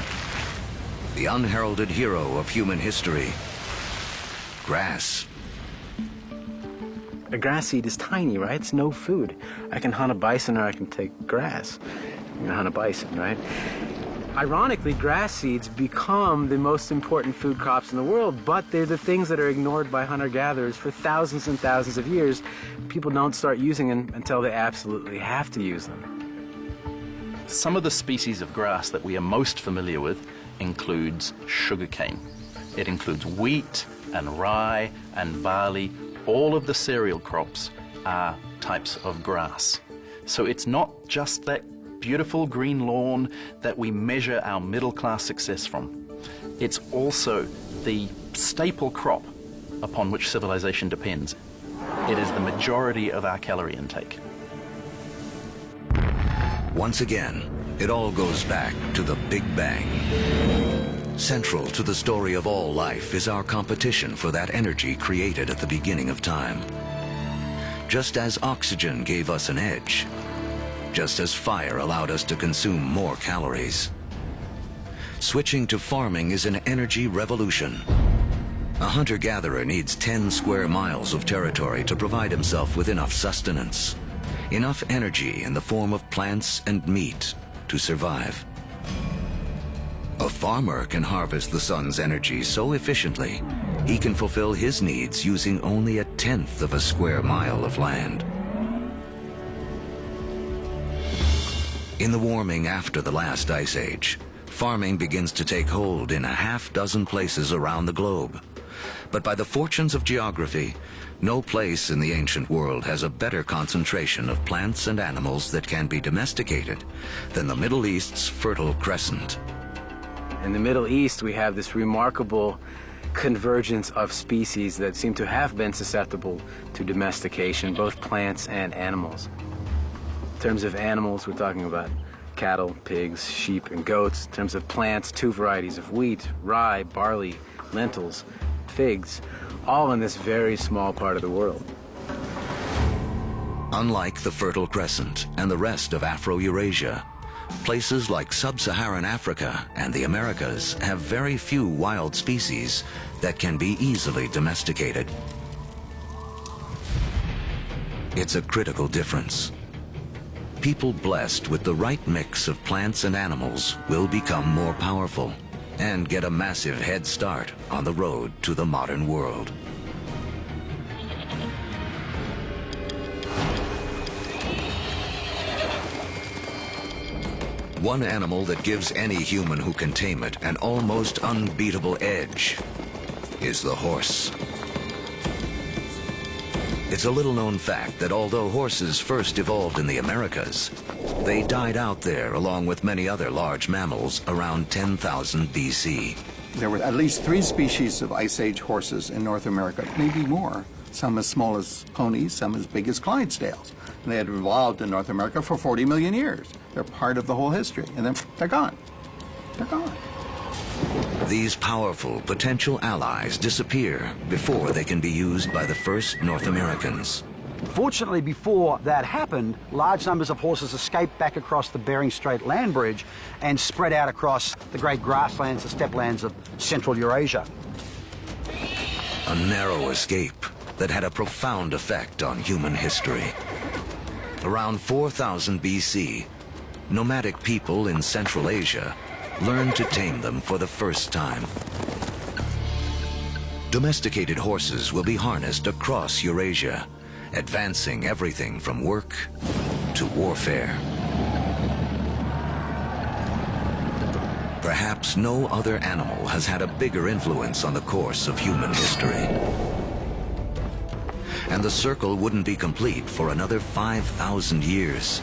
The unheralded hero of human history, grass. A grass seed is tiny, right? It's no food. I can hunt a bison or I can take grass. I'm gonna hunt a bison, right? Ironically, grass seeds become the most important food crops in the world, but they're the things that are ignored by hunter-gatherers for thousands and thousands of years. People don't start using them until they absolutely have to use them. Some of the species of grass that we are most familiar with includes sugarcane. It includes wheat and rye and barley. All of the cereal crops are types of grass. So it's not just that beautiful green lawn that we measure our middle-class success from. It's also the staple crop upon which civilization depends. It is the majority of our calorie intake. Once again, it all goes back to the Big Bang. Central to the story of all life is our competition for that energy created at the beginning of time. Just as oxygen gave us an edge, just as fire allowed us to consume more calories. Switching to farming is an energy revolution. A hunter-gatherer needs 10 square miles of territory to provide himself with enough sustenance, enough energy in the form of plants and meat to survive. A farmer can harvest the sun's energy so efficiently, he can fulfill his needs using only 1/10 of a square mile of land. In the warming after the last ice age, farming begins to take hold in a half-dozen places around the globe. But by the fortunes of geography, no place in the ancient world has a better concentration of plants and animals that can be domesticated than the Middle East's Fertile Crescent. In the Middle East, we have this remarkable convergence of species that seem to have been susceptible to domestication, both plants and animals. In terms of animals, we're talking about cattle, pigs, sheep, and goats. In terms of plants, 2 varieties of wheat, rye, barley, lentils, figs, all in this very small part of the world. Unlike the Fertile Crescent and the rest of Afro-Eurasia, places like sub-Saharan Africa and the Americas have very few wild species that can be easily domesticated. It's a critical difference. People blessed with the right mix of plants and animals will become more powerful and get a massive head start on the road to the modern world. One animal that gives any human who can tame it an almost unbeatable edge is the horse. It's a little-known fact that although horses first evolved in the Americas, they died out there along with many other large mammals around 10,000 BC. There were at least 3 species of Ice Age horses in North America, maybe more. Some as small as ponies, some as big as Clydesdales. And they had evolved in North America for 40 million years. They're part of the whole history, and then they're gone. They're gone. These powerful potential allies disappear before they can be used by the first North Americans. Fortunately, before that happened, large numbers of horses escaped back across the Bering Strait land bridge and spread out across the great grasslands, the steppe of Central Eurasia. A narrow escape that had a profound effect on human history. Around 4000 BC, nomadic people in Central Asia learned to tame them for the first time. Domesticated horses will be harnessed across Eurasia, advancing everything from work to warfare. Perhaps no other animal has had a bigger influence on the course of human history. And the circle wouldn't be complete for another 5,000 years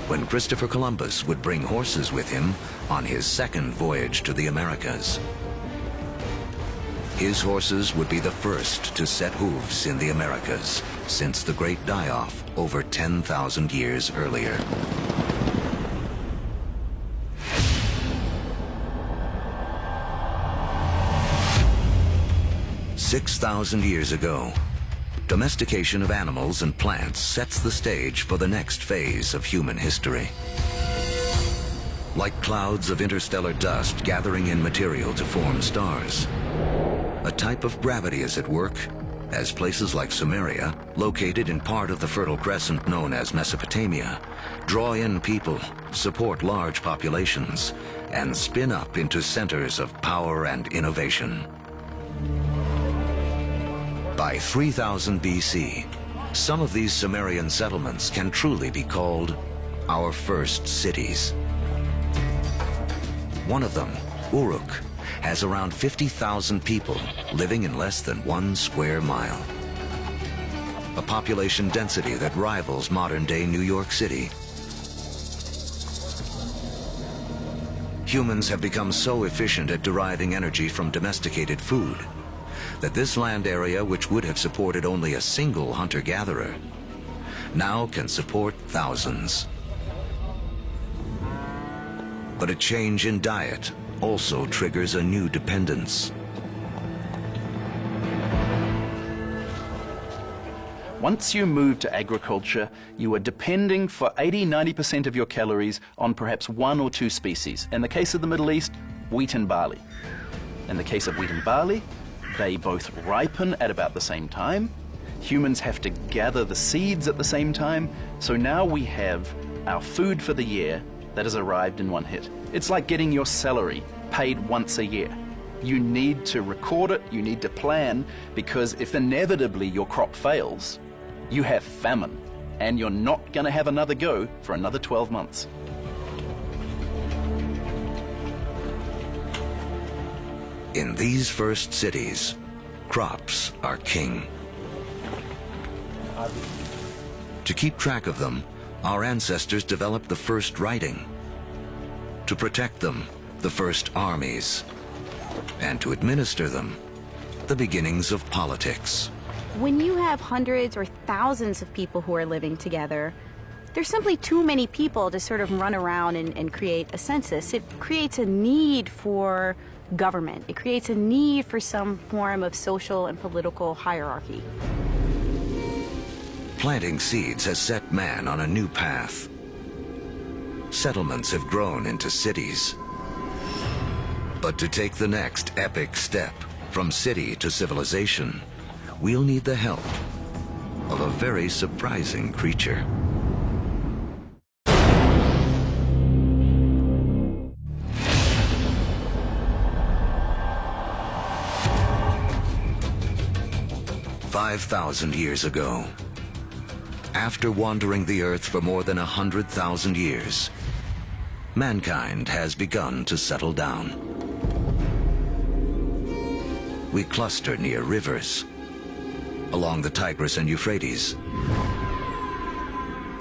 when Christopher Columbus would bring horses with him on his second voyage to the Americas. His horses would be the first to set hooves in the Americas since the Great Die-Off over 10,000 years earlier. "6,000 years ago, domestication of animals and plants sets the stage for the next phase of human history. Like clouds of interstellar dust gathering in material to form stars, a type of gravity is at work as places like Sumeria, located in part of the Fertile Crescent known as Mesopotamia, draw in people, support large populations, and spin up into centers of power and innovation. By 3000 BC, some of these Sumerian settlements can truly be called our first cities. One of them, Uruk, has around 50,000 people living in less than 1 square mile. A population density that rivals modern-day New York City. Humans have become so efficient at deriving energy from domesticated food that this land area, which would have supported only a single hunter-gatherer, now can support thousands. But a change in diet also triggers a new dependence. Once you move to agriculture, you are depending for 80–90% of your calories on perhaps 1 or 2 species. In the case of the Middle East, wheat and barley. In the case of wheat and barley, they both ripen at about the same time. Humans have to gather the seeds at the same time. So now we have our food for the year that has arrived in one hit. It's like getting your salary paid once a year. You need to record it, you need to plan, because if inevitably your crop fails, you have famine, and you're not going to have another go for another 12 months. In these first cities, crops are king. To keep track of them, our ancestors developed the first writing. To protect them, the first armies. And to administer them, the beginnings of politics. When you have hundreds or thousands of people who are living together, there's simply too many people to sort of run around and create a census. It creates a need for government. It creates a need for some form of social and political hierarchy. Planting seeds has set man on a new path. Settlements have grown into cities. But to take the next epic step from city to civilization, we'll need the help of a very surprising creature. "5,000 years ago, after wandering the earth for more than 100,000 years, mankind has begun to settle down. We cluster near rivers, along the Tigris and Euphrates,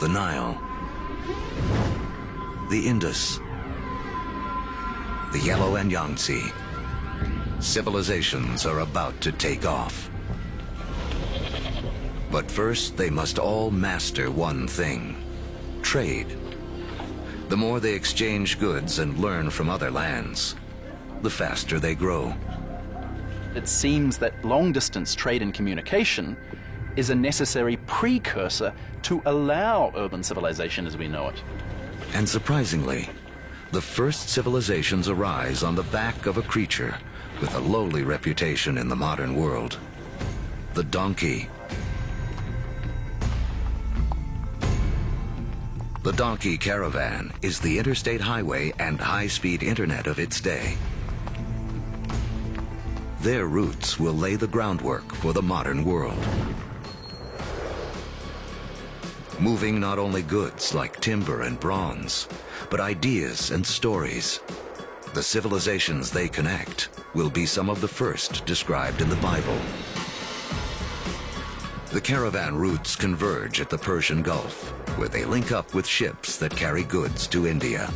the Nile, the Indus, the Yellow and Yangtze. Civilizations are about to take off. But first, they must all master one thing: trade. The more they exchange goods and learn from other lands, the faster they grow. It seems that long-distance trade and communication is a necessary precursor to allow urban civilization as we know it. And surprisingly, the first civilizations arise on the back of a creature with a lowly reputation in the modern world: the donkey. The donkey caravan is the interstate highway and high-speed internet of its day. Their routes will lay the groundwork for the modern world. Moving not only goods like timber and bronze, but ideas and stories. The civilizations they connect will be some of the first described in the Bible. The caravan routes converge at the Persian Gulf, where they link up with ships that carry goods to India.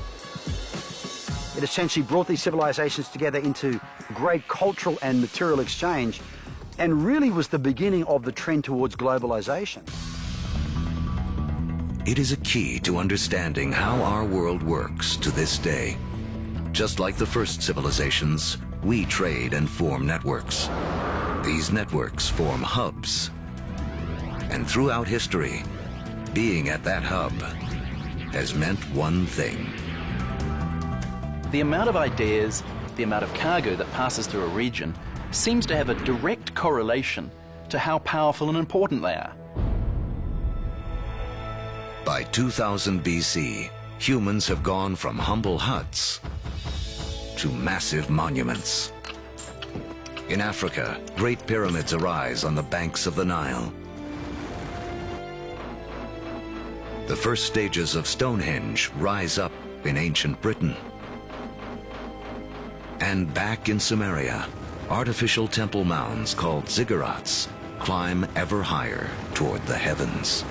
It essentially brought these civilizations together into great cultural and material exchange, and really was the beginning of the trend towards globalization. It is a key to understanding how our world works to this day. Just like the first civilizations, we trade and form networks. These networks form hubs. And throughout history, being at that hub has meant one thing. The amount of ideas, the amount of cargo that passes through a region seems to have a direct correlation to how powerful and important they are. By 2000 BC, humans have gone from humble huts to massive monuments. In Africa, great pyramids arise on the banks of the Nile. The first stages of Stonehenge rise up in ancient Britain. And back in Samaria, artificial temple mounds called ziggurats climb ever higher toward the heavens.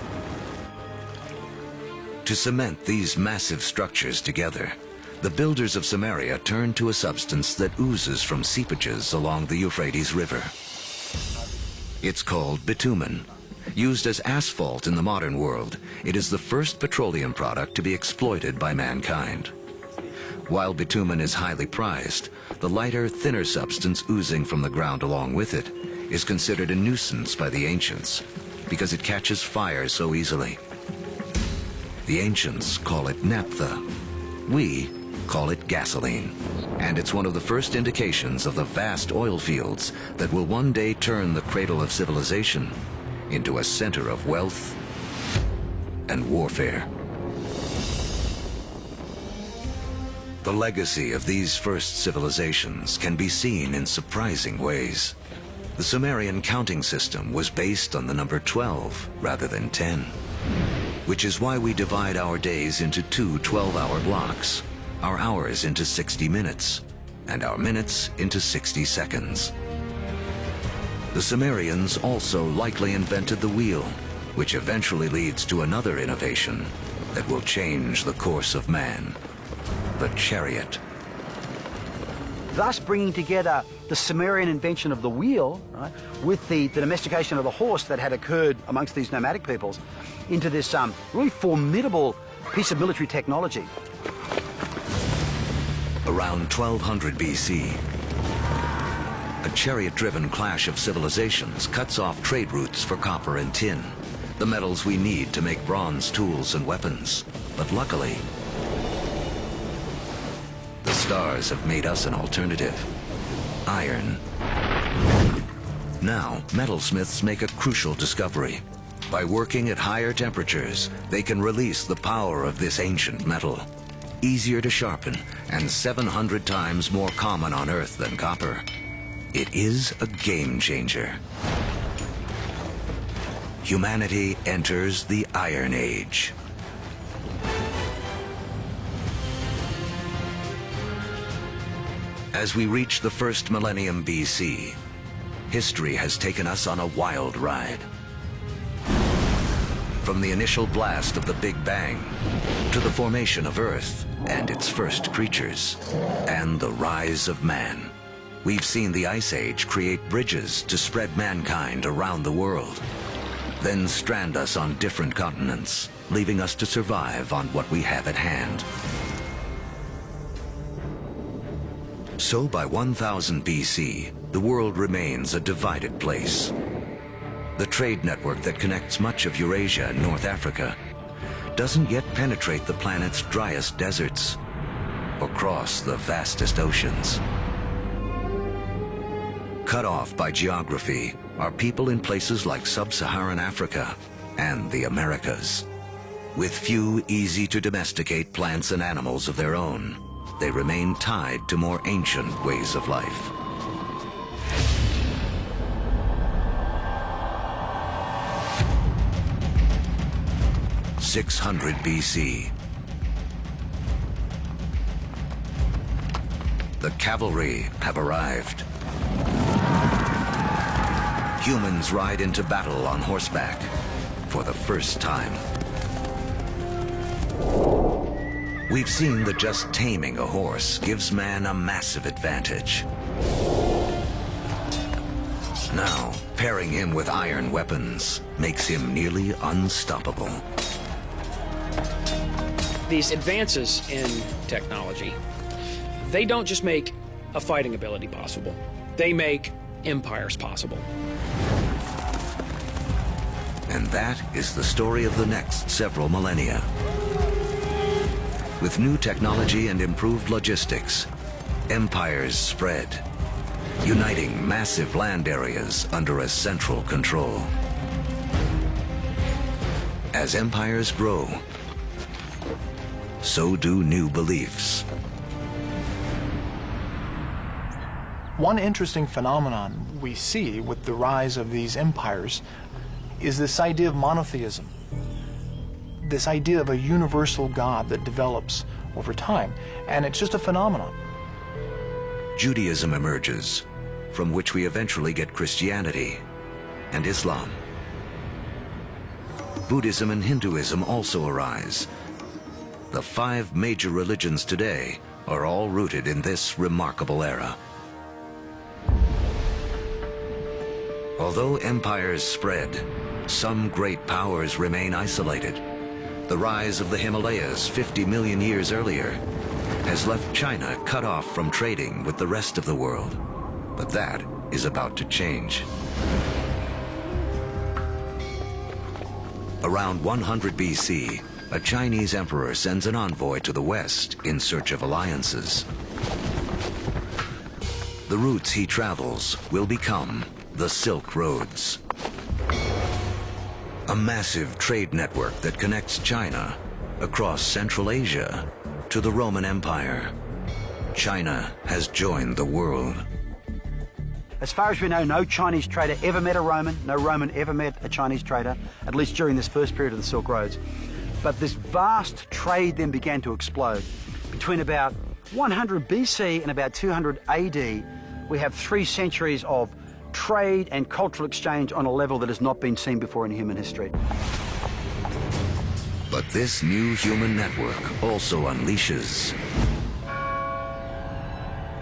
To cement these massive structures together, the builders of Samaria turned to a substance that oozes from seepages along the Euphrates River. It's called bitumen. Used as asphalt in the modern world, it is the first petroleum product to be exploited by mankind. While bitumen is highly prized, the lighter, thinner substance oozing from the ground along with it is considered a nuisance by the ancients because it catches fire so easily. The ancients call it naphtha. We call it gasoline. And it's one of the first indications of the vast oil fields that will one day turn the cradle of civilization into a center of wealth and warfare. The legacy of these first civilizations can be seen in surprising ways. The Sumerian counting system was based on the number 12 rather than 10, which is why we divide our days into two 12-hour blocks, our hours into 60 minutes, and our minutes into 60 seconds. The Sumerians also likely invented the wheel, which eventually leads to another innovation that will change the course of man, the chariot. Thus bringing together the Sumerian invention of the wheel, right, with the domestication of the horse that had occurred amongst these nomadic peoples into this really formidable piece of military technology. Around 1200 BC, a chariot-driven clash of civilizations cuts off trade routes for copper and tin, the metals we need to make bronze tools and weapons. But luckily, the stars have made us an alternative: iron. Now, metalsmiths make a crucial discovery. By working at higher temperatures, they can release the power of this ancient metal. Easier to sharpen and 700 times more common on Earth than copper. It is a game changer. Humanity enters the Iron Age. As we reach the first millennium BC, history has taken us on a wild ride. From the initial blast of the Big Bang, to the formation of Earth and its first creatures, and the rise of man. We've seen the Ice Age create bridges to spread mankind around the world, then strand us on different continents, leaving us to survive on what we have at hand. So by 1000 BC, the world remains a divided place. The trade network that connects much of Eurasia and North Africa doesn't yet penetrate the planet's driest deserts or cross the vastest oceans. Cut off by geography are people in places like sub-Saharan Africa and the Americas. With few easy to domesticate plants and animals of their own, they remain tied to more ancient ways of life. In 600 BC, the cavalry have arrived. humans ride into battle on horseback for the first time. We've seen that just taming a horse gives man a massive advantage. Now, pairing him with iron weapons makes him nearly unstoppable. These advances in technology, they don't just make a fighting ability possible. They make empires possible. And that is the story of the next several millennia. With new technology and improved logistics, empires spread, uniting massive land areas under a central control. As empires grow, so do new beliefs. One interesting phenomenon we see with the rise of these empires is this idea of monotheism, this idea of a universal God that develops over time, and it's just a phenomenon. Judaism emerges, from which we eventually get Christianity and Islam. Buddhism and Hinduism also arise. The 5 major religions today are all rooted in this remarkable era. Although empires spread, some great powers remain isolated. The rise of the Himalayas 50 million years earlier has left China cut off from trading with the rest of the world. But that is about to change. Around 100 BC, a Chinese emperor sends an envoy to the west in search of alliances. The routes he travels will become the Silk Roads, a massive trade network that connects China across Central Asia to the Roman Empire. China has joined the world. As far as we know, no Chinese trader ever met a Roman, no Roman ever met a Chinese trader, at least during this first period of the Silk Roads. But this vast trade then began to explode. Between about 100 BC and about 200 AD, we have 3 centuries of trade and cultural exchange on a level that has not been seen before in human history. But this new human network also unleashes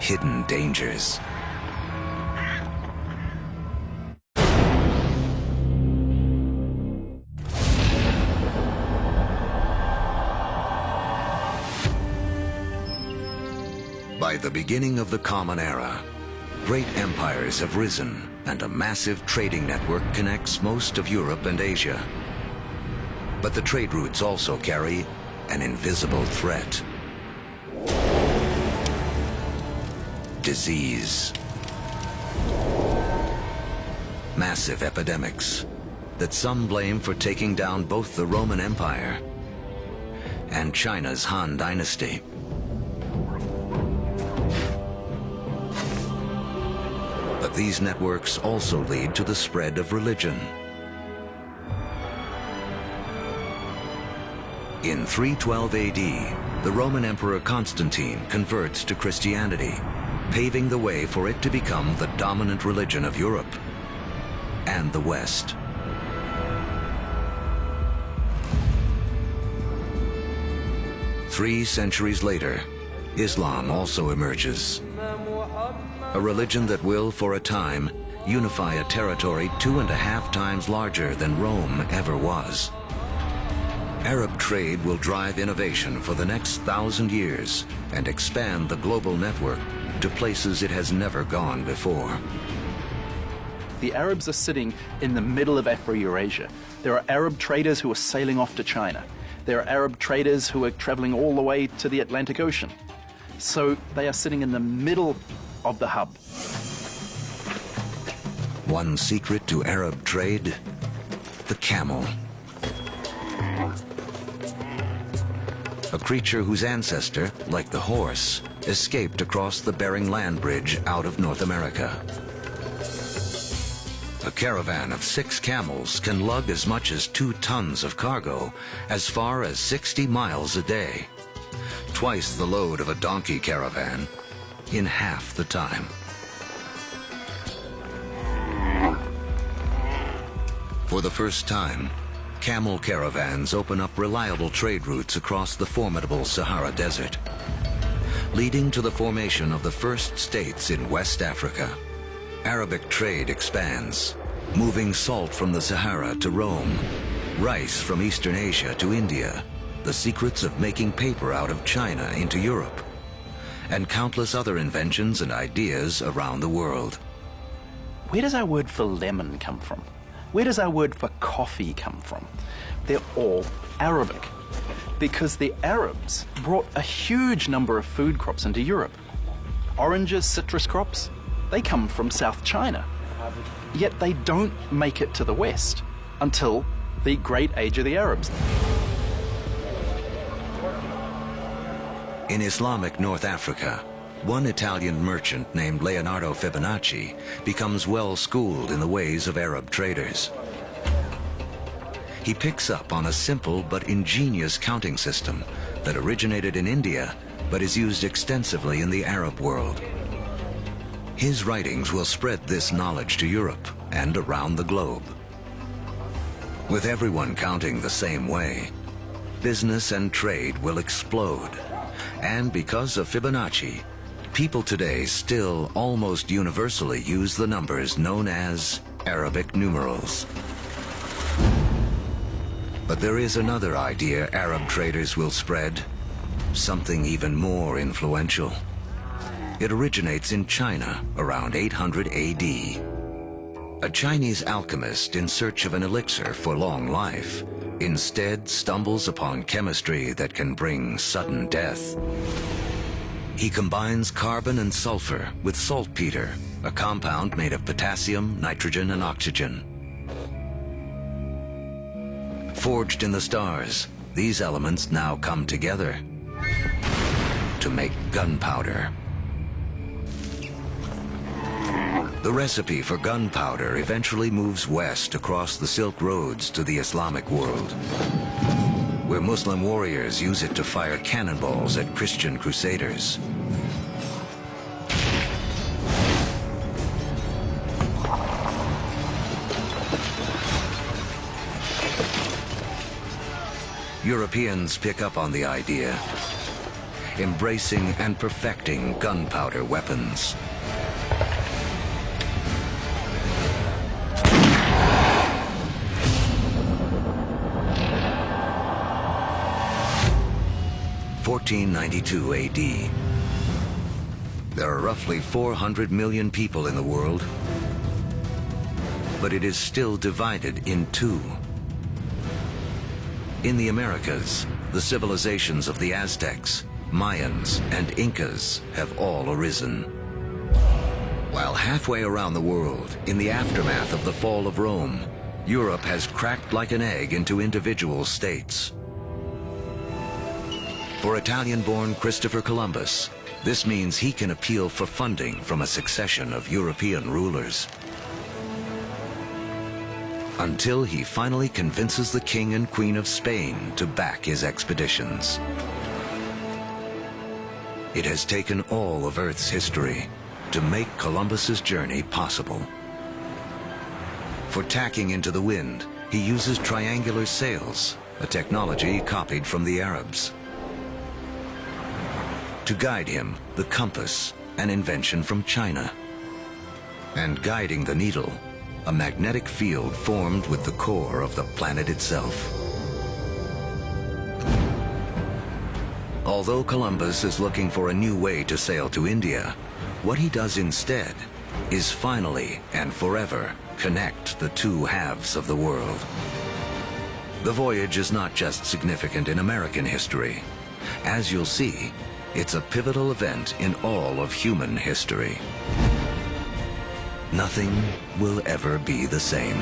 hidden dangers. By the beginning of the Common Era, great empires have risen and a massive trading network connects most of Europe and Asia. But the trade routes also carry an invisible threat. Disease. Massive epidemics that some blame for taking down both the Roman Empire and China's Han Dynasty. But these networks also lead to the spread of religion. In 312 AD, the Roman Emperor Constantine converts to Christianity, paving the way for it to become the dominant religion of Europe and the West. Three centuries later, Islam also emerges. A religion that will, for a time, unify a territory 2.5 times larger than Rome ever was. Arab trade will drive innovation for the next 1,000 years and expand the global network to places it has never gone before. The Arabs are sitting in the middle of Afro-Eurasia. There are Arab traders who are sailing off to China. There are Arab traders who are traveling all the way to the Atlantic Ocean. So they are sitting in the middle of the hub. One secret to Arab trade: the camel. A creature whose ancestor, like the horse, escaped across the Bering Land Bridge out of North America. A caravan of 6 camels can lug as much as 2 tons of cargo as far as 60 miles a day, twice the load of a donkey caravan in half the time. For the first time, camel caravans open up reliable trade routes across the formidable Sahara Desert, leading to the formation of the first states in West Africa. Arabic trade expands, moving salt from the Sahara to Rome, rice from Eastern Asia to India, the secrets of making paper out of China into Europe, and countless other inventions and ideas around the world. Where does our word for lemon come from? Where does our word for coffee come from? They're all Arabic, because the Arabs brought a huge number of food crops into Europe. Oranges, citrus crops, they come from South China. Yet they don't make it to the West until the Great Age of the Arabs. In Islamic North Africa, one Italian merchant named Leonardo Fibonacci becomes well schooled in the ways of Arab traders. He picks up on a simple but ingenious counting system that originated in India but is used extensively in the Arab world. His writings will spread this knowledge to Europe and around the globe. With everyone counting the same way, business and trade will explode. And because of Fibonacci, people today still almost universally use the numbers known as Arabic numerals. But there is another idea Arab traders will spread, something even more influential. It originates in China around 800 AD. A Chinese alchemist in search of an elixir for long life instead stumbles upon chemistry that can bring sudden death. He combines carbon and sulfur with saltpeter, a compound made of potassium, nitrogen, and oxygen. Forged in the stars, these elements now come together to make gunpowder. The recipe for gunpowder eventually moves west across the Silk Roads to the Islamic world, where Muslim warriors use it to fire cannonballs at Christian crusaders. Europeans pick up on the idea, embracing and perfecting gunpowder weapons. In 1492 AD. There are roughly 400 million people in the world, but it is still divided in two. In the Americas, the civilizations of the Aztecs, Mayans, and Incas have all arisen. While halfway around the world, in the aftermath of the fall of Rome, Europe has cracked like an egg into individual states. For Italian-born Christopher Columbus, this means he can appeal for funding from a succession of European rulers, until he finally convinces the King and Queen of Spain to back his expeditions. It has taken all of Earth's history to make Columbus's journey possible. For tacking into the wind, he uses triangular sails, a technology copied from the Arabs. To guide him, the compass, an invention from China. And guiding the needle, a magnetic field formed with the core of the planet itself. Although Columbus is looking for a new way to sail to India, what he does instead is finally and forever connect the two halves of the world. The voyage is not just significant in American history. As you'll see, it's a pivotal event in all of human history. Nothing will ever be the same.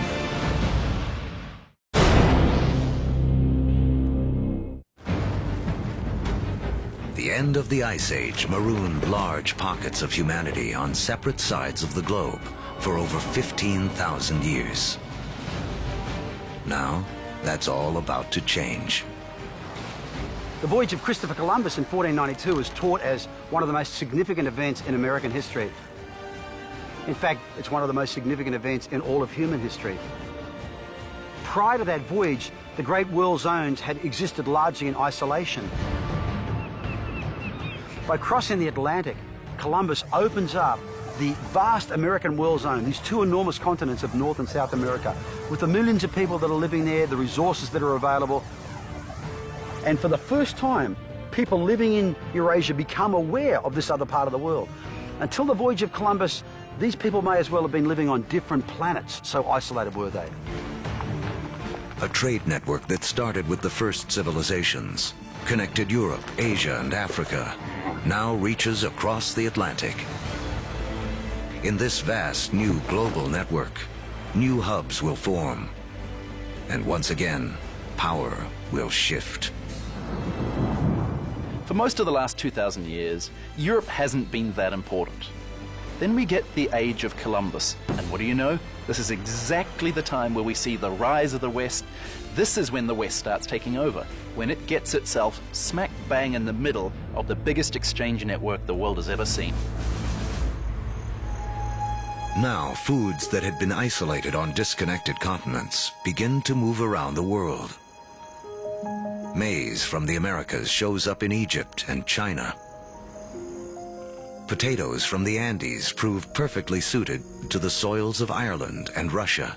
The end of the Ice Age marooned large pockets of humanity on separate sides of the globe for over 15,000 years. Now, that's all about to change. The voyage of Christopher Columbus in 1492 is taught as one of the most significant events in American history. In fact, it's one of the most significant events in all of human history. prior to that voyage, the Great World Zones had existed largely in isolation. By crossing the Atlantic, Columbus opens up the vast American world zone, these two enormous continents of North and South America, with the millions of people that are living there, the resources that are available. And for the first time, people living in Eurasia become aware of this other part of the world. Until the voyage of Columbus, these people may as well have been living on different planets, so isolated were they. A trade network that started with the first civilizations, connected Europe, Asia, and Africa, now reaches across the Atlantic. In this vast new global network, new hubs will form. And once again, power will shift. For most of the last 2,000 years, Europe hasn't been that important. Then we get the age of Columbus, and what do you know? This is exactly the time where we see the rise of the West. This is when the West starts taking over, when it gets itself smack bang in the middle of the biggest exchange network the world has ever seen. Now, foods that had been isolated on disconnected continents begin to move around the world. Maize from the Americas shows up in Egypt and China. Potatoes from the Andes prove perfectly suited to the soils of Ireland and Russia.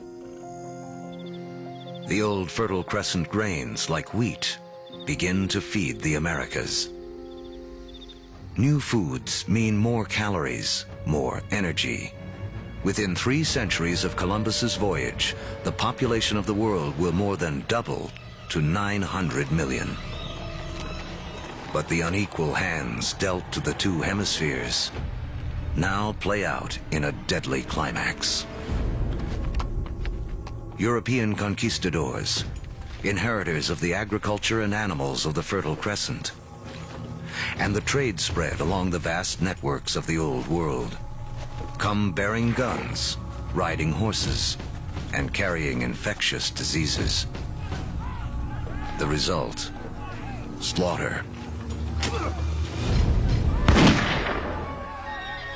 The old Fertile Crescent grains, like wheat, begin to feed the Americas. New foods mean more calories, more energy. Within 3 centuries of Columbus's voyage, the population of the world will more than double to 900 million. But the unequal hands dealt to the 2 hemispheres now play out in a deadly climax. European conquistadors, inheritors of the agriculture and animals of the Fertile Crescent, and the trade spread along the vast networks of the Old World, come bearing guns, riding horses, and carrying infectious diseases. The result, slaughter.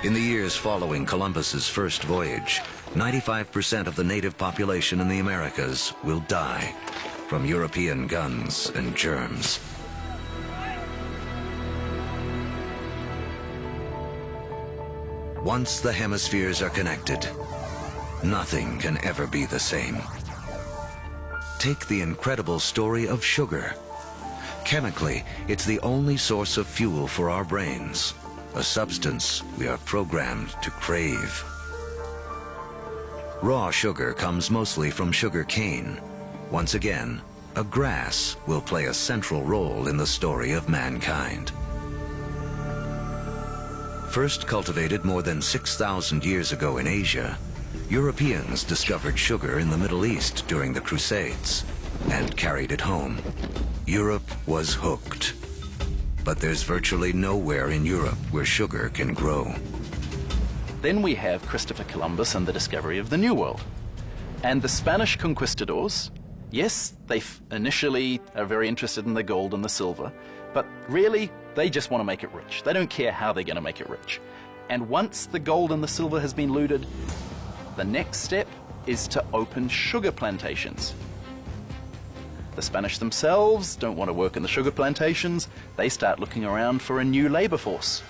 In the years following Columbus's first voyage, 95% of the native population in the Americas will die from European guns and germs. Once the hemispheres are connected, nothing can ever be the same. Take the incredible story of sugar. Chemically, it's the only source of fuel for our brains, a substance we are programmed to crave. Raw sugar comes mostly from sugar cane. Once again, a grass will play a central role in the story of mankind. First cultivated more than 6,000 years ago in Asia, Europeans discovered sugar in the Middle East during the Crusades and carried it home. Europe was hooked. But there's virtually nowhere in Europe where sugar can grow. Then we have Christopher Columbus and the discovery of the New World. And the Spanish conquistadors, yes, they initially are very interested in the gold and the silver, but really, they just want to make it rich. They don't care how they're going to make it rich. And once the gold and the silver has been looted, the next step is to open sugar plantations. The Spanish themselves don't want to work in the sugar plantations. They start looking around for a new labor force.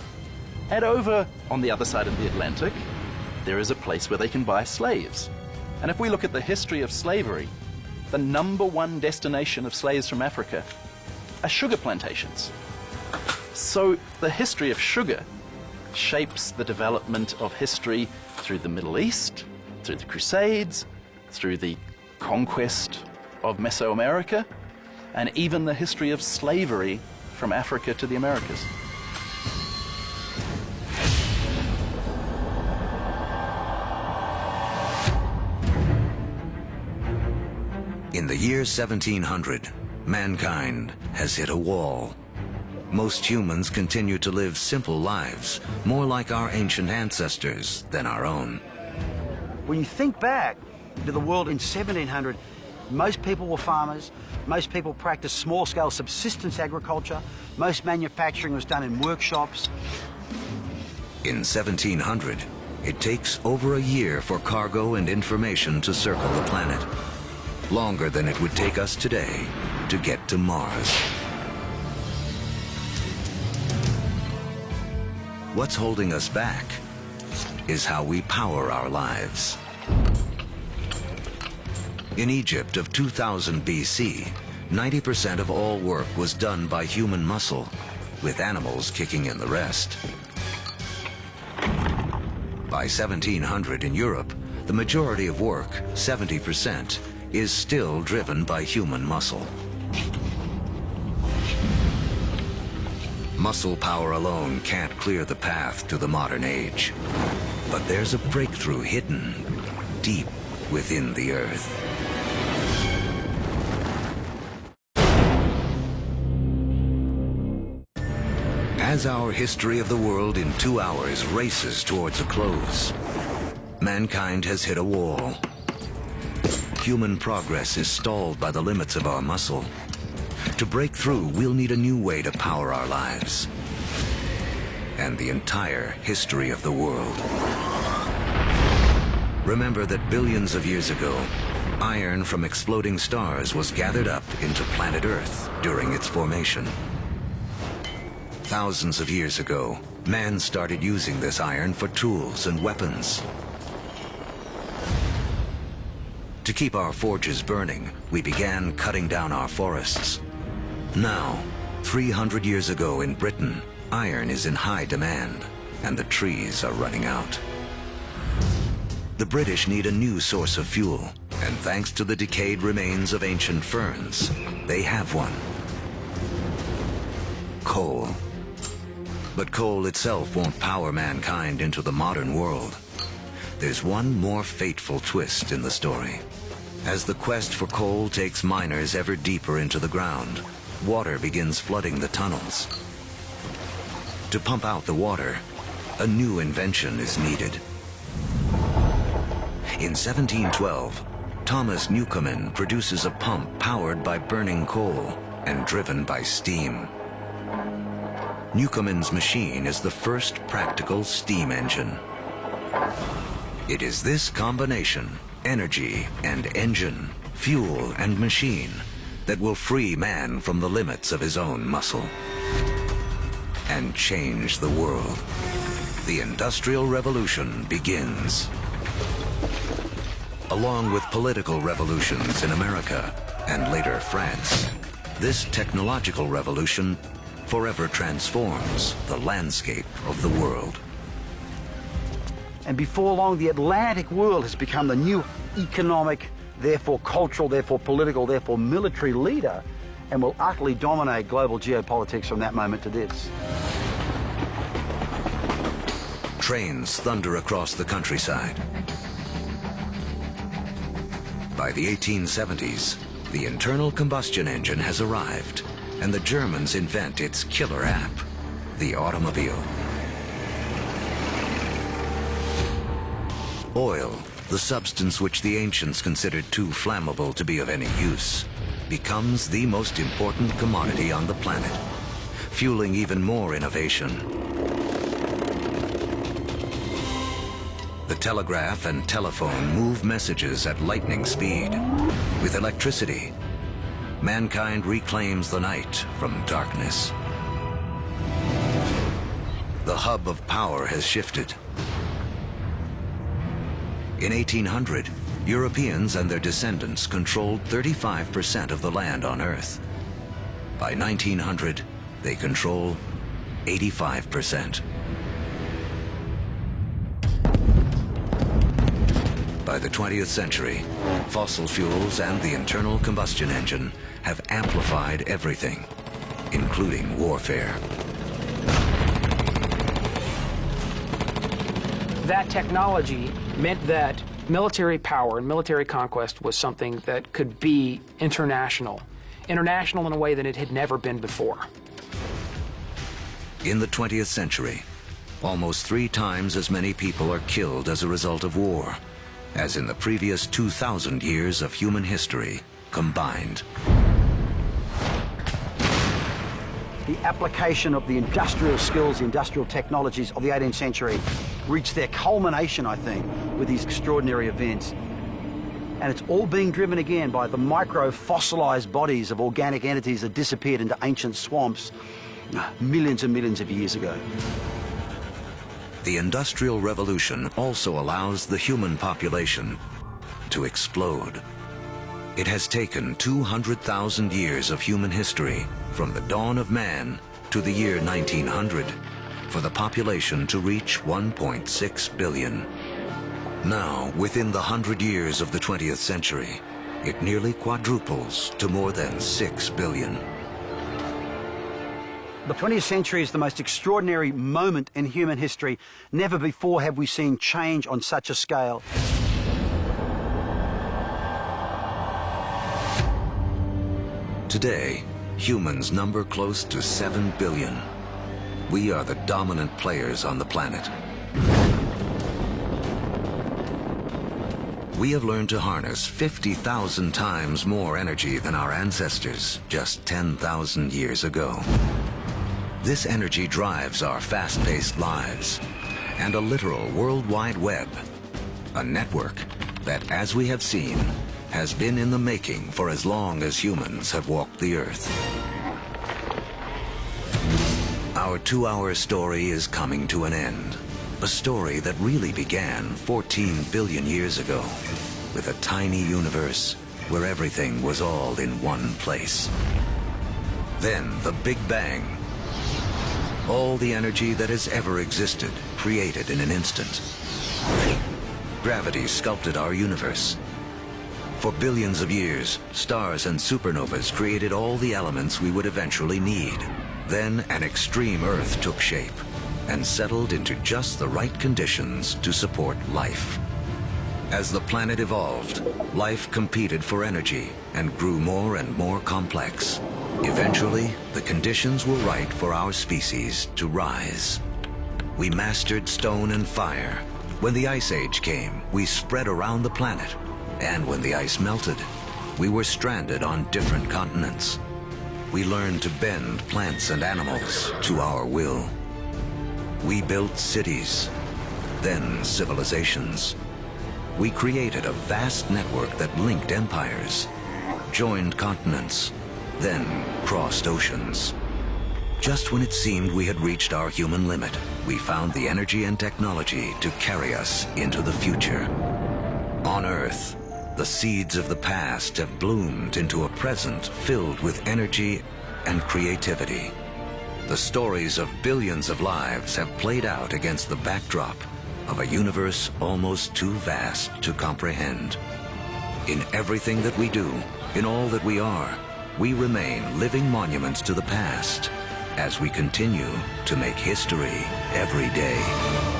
And over on the other side of the Atlantic, there is a place where they can buy slaves. And if we look at the history of slavery, the #1 destination of slaves from Africa are sugar plantations. So the history of sugar shapes the development of history through the Middle East, through the Crusades, through the conquest of Mesoamerica, and even the history of slavery from Africa to the Americas. In the year 1700, mankind has hit a wall. Most humans continue to live simple lives, more like our ancient ancestors than our own. When you think back to the world in 1700, most people were farmers, most people practiced small-scale subsistence agriculture, most manufacturing was done in workshops. In 1700, it takes over a year for cargo and information to circle the planet. longer than it would take us today to get to Mars. What's holding us back is how we power our lives. In Egypt of 2000 BC, 90% of all work was done by human muscle, with animals kicking in the rest. By 1700 in Europe, the majority of work, 70%, is still driven by human muscle. Muscle power alone can't clear the path to the modern age. But there's a breakthrough hidden deep within the Earth. As our history of the world in 2 hours races towards a close, mankind has hit a wall. Human progress is stalled by the limits of our muscle. To break through, we'll need a new way to power our lives and the entire history of the world. Remember that billions of years ago, iron from exploding stars was gathered up into planet Earth during its formation. Thousands of years ago, man started using this iron for tools and weapons. To keep our forges burning, we began cutting down our forests. Now, 300 years ago in Britain, iron is in high demand, and the trees are running out. The British need a new source of fuel, and thanks to the decayed remains of ancient ferns, they have one. Coal. But coal itself won't power mankind into the modern world. There's one more fateful twist in the story. As the quest for coal takes miners ever deeper into the ground, water begins flooding the tunnels. To pump out the water, a new invention is needed. In 1712, Thomas Newcomen produces a pump powered by burning coal and driven by steam. Newcomen's machine is the first practical steam engine. It is this combination, energy and engine, fuel and machine, that will free man from the limits of his own muscle and change the world. The Industrial Revolution begins. Along with political revolutions in America and later France, this technological revolution forever transforms the landscape of the world. And before long, the Atlantic world has become the new economic, therefore cultural, therefore political, therefore military leader, and will utterly dominate global geopolitics from that moment to this. Trains thunder across the countryside. By the 1870s, the internal combustion engine has arrived, and the Germans invent its killer app, the automobile. Oil, the substance which the ancients considered too flammable to be of any use, becomes the most important commodity on the planet, fueling even more innovation. The telegraph and telephone move messages at lightning speed. With electricity, mankind reclaims the night from darkness. The hub of power has shifted. In 1800, Europeans and their descendants controlled 35% of the land on Earth. By 1900, they control 85%. By the 20th century, fossil fuels and the internal combustion engine have amplified everything, including warfare. That technology meant that military power and military conquest was something that could be international in a way that it had never been before. In the 20th century, almost 3 times as many people are killed as a result of war as in the previous 2,000 years of human history combined. The application of the industrial skills, the industrial technologies of the 18th century reached their culmination, I think, with these extraordinary events. And it's all being driven again by the micro-fossilized bodies of organic entities that disappeared into ancient swamps millions and millions of years ago. The Industrial Revolution also allows the human population to explode. It has taken 200,000 years of human history, from the dawn of man to the year 1900, for the population to reach 1.6 billion. Now, within the 100 years of the 20th century, it nearly quadruples to more than 6 billion. The 20th century is the most extraordinary moment in human history. Never before have we seen change on such a scale. Today, humans number close to 7 billion. We are the dominant players on the planet. We have learned to harness 50,000 times more energy than our ancestors just 10,000 years ago. This energy drives our fast-paced lives and a literal World Wide Web, a network that, as we have seen, has been in the making for as long as humans have walked the Earth. Our 2-hour story is coming to an end. A story that really began 14 billion years ago with a tiny universe where everything was all in one place. Then the Big Bang. All the energy that has ever existed created in an instant. Gravity sculpted our universe. For billions of years, stars and supernovas created all the elements we would eventually need. Then an extreme Earth took shape and settled into just the right conditions to support life. As the planet evolved, life competed for energy and grew more and more complex. Eventually, the conditions were right for our species to rise. We mastered stone and fire. When the Ice Age came, we spread around the planet. And when the ice melted, we were stranded on different continents. We learned to bend plants and animals to our will. We built cities, then civilizations. We created a vast network that linked empires, joined continents, then crossed oceans. Just when it seemed we had reached our human limit, we found the energy and technology to carry us into the future. On Earth, the seeds of the past have bloomed into a present filled with energy and creativity. The stories of billions of lives have played out against the backdrop of a universe almost too vast to comprehend. In everything that we do, in all that we are, we remain living monuments to the past as we continue to make history every day.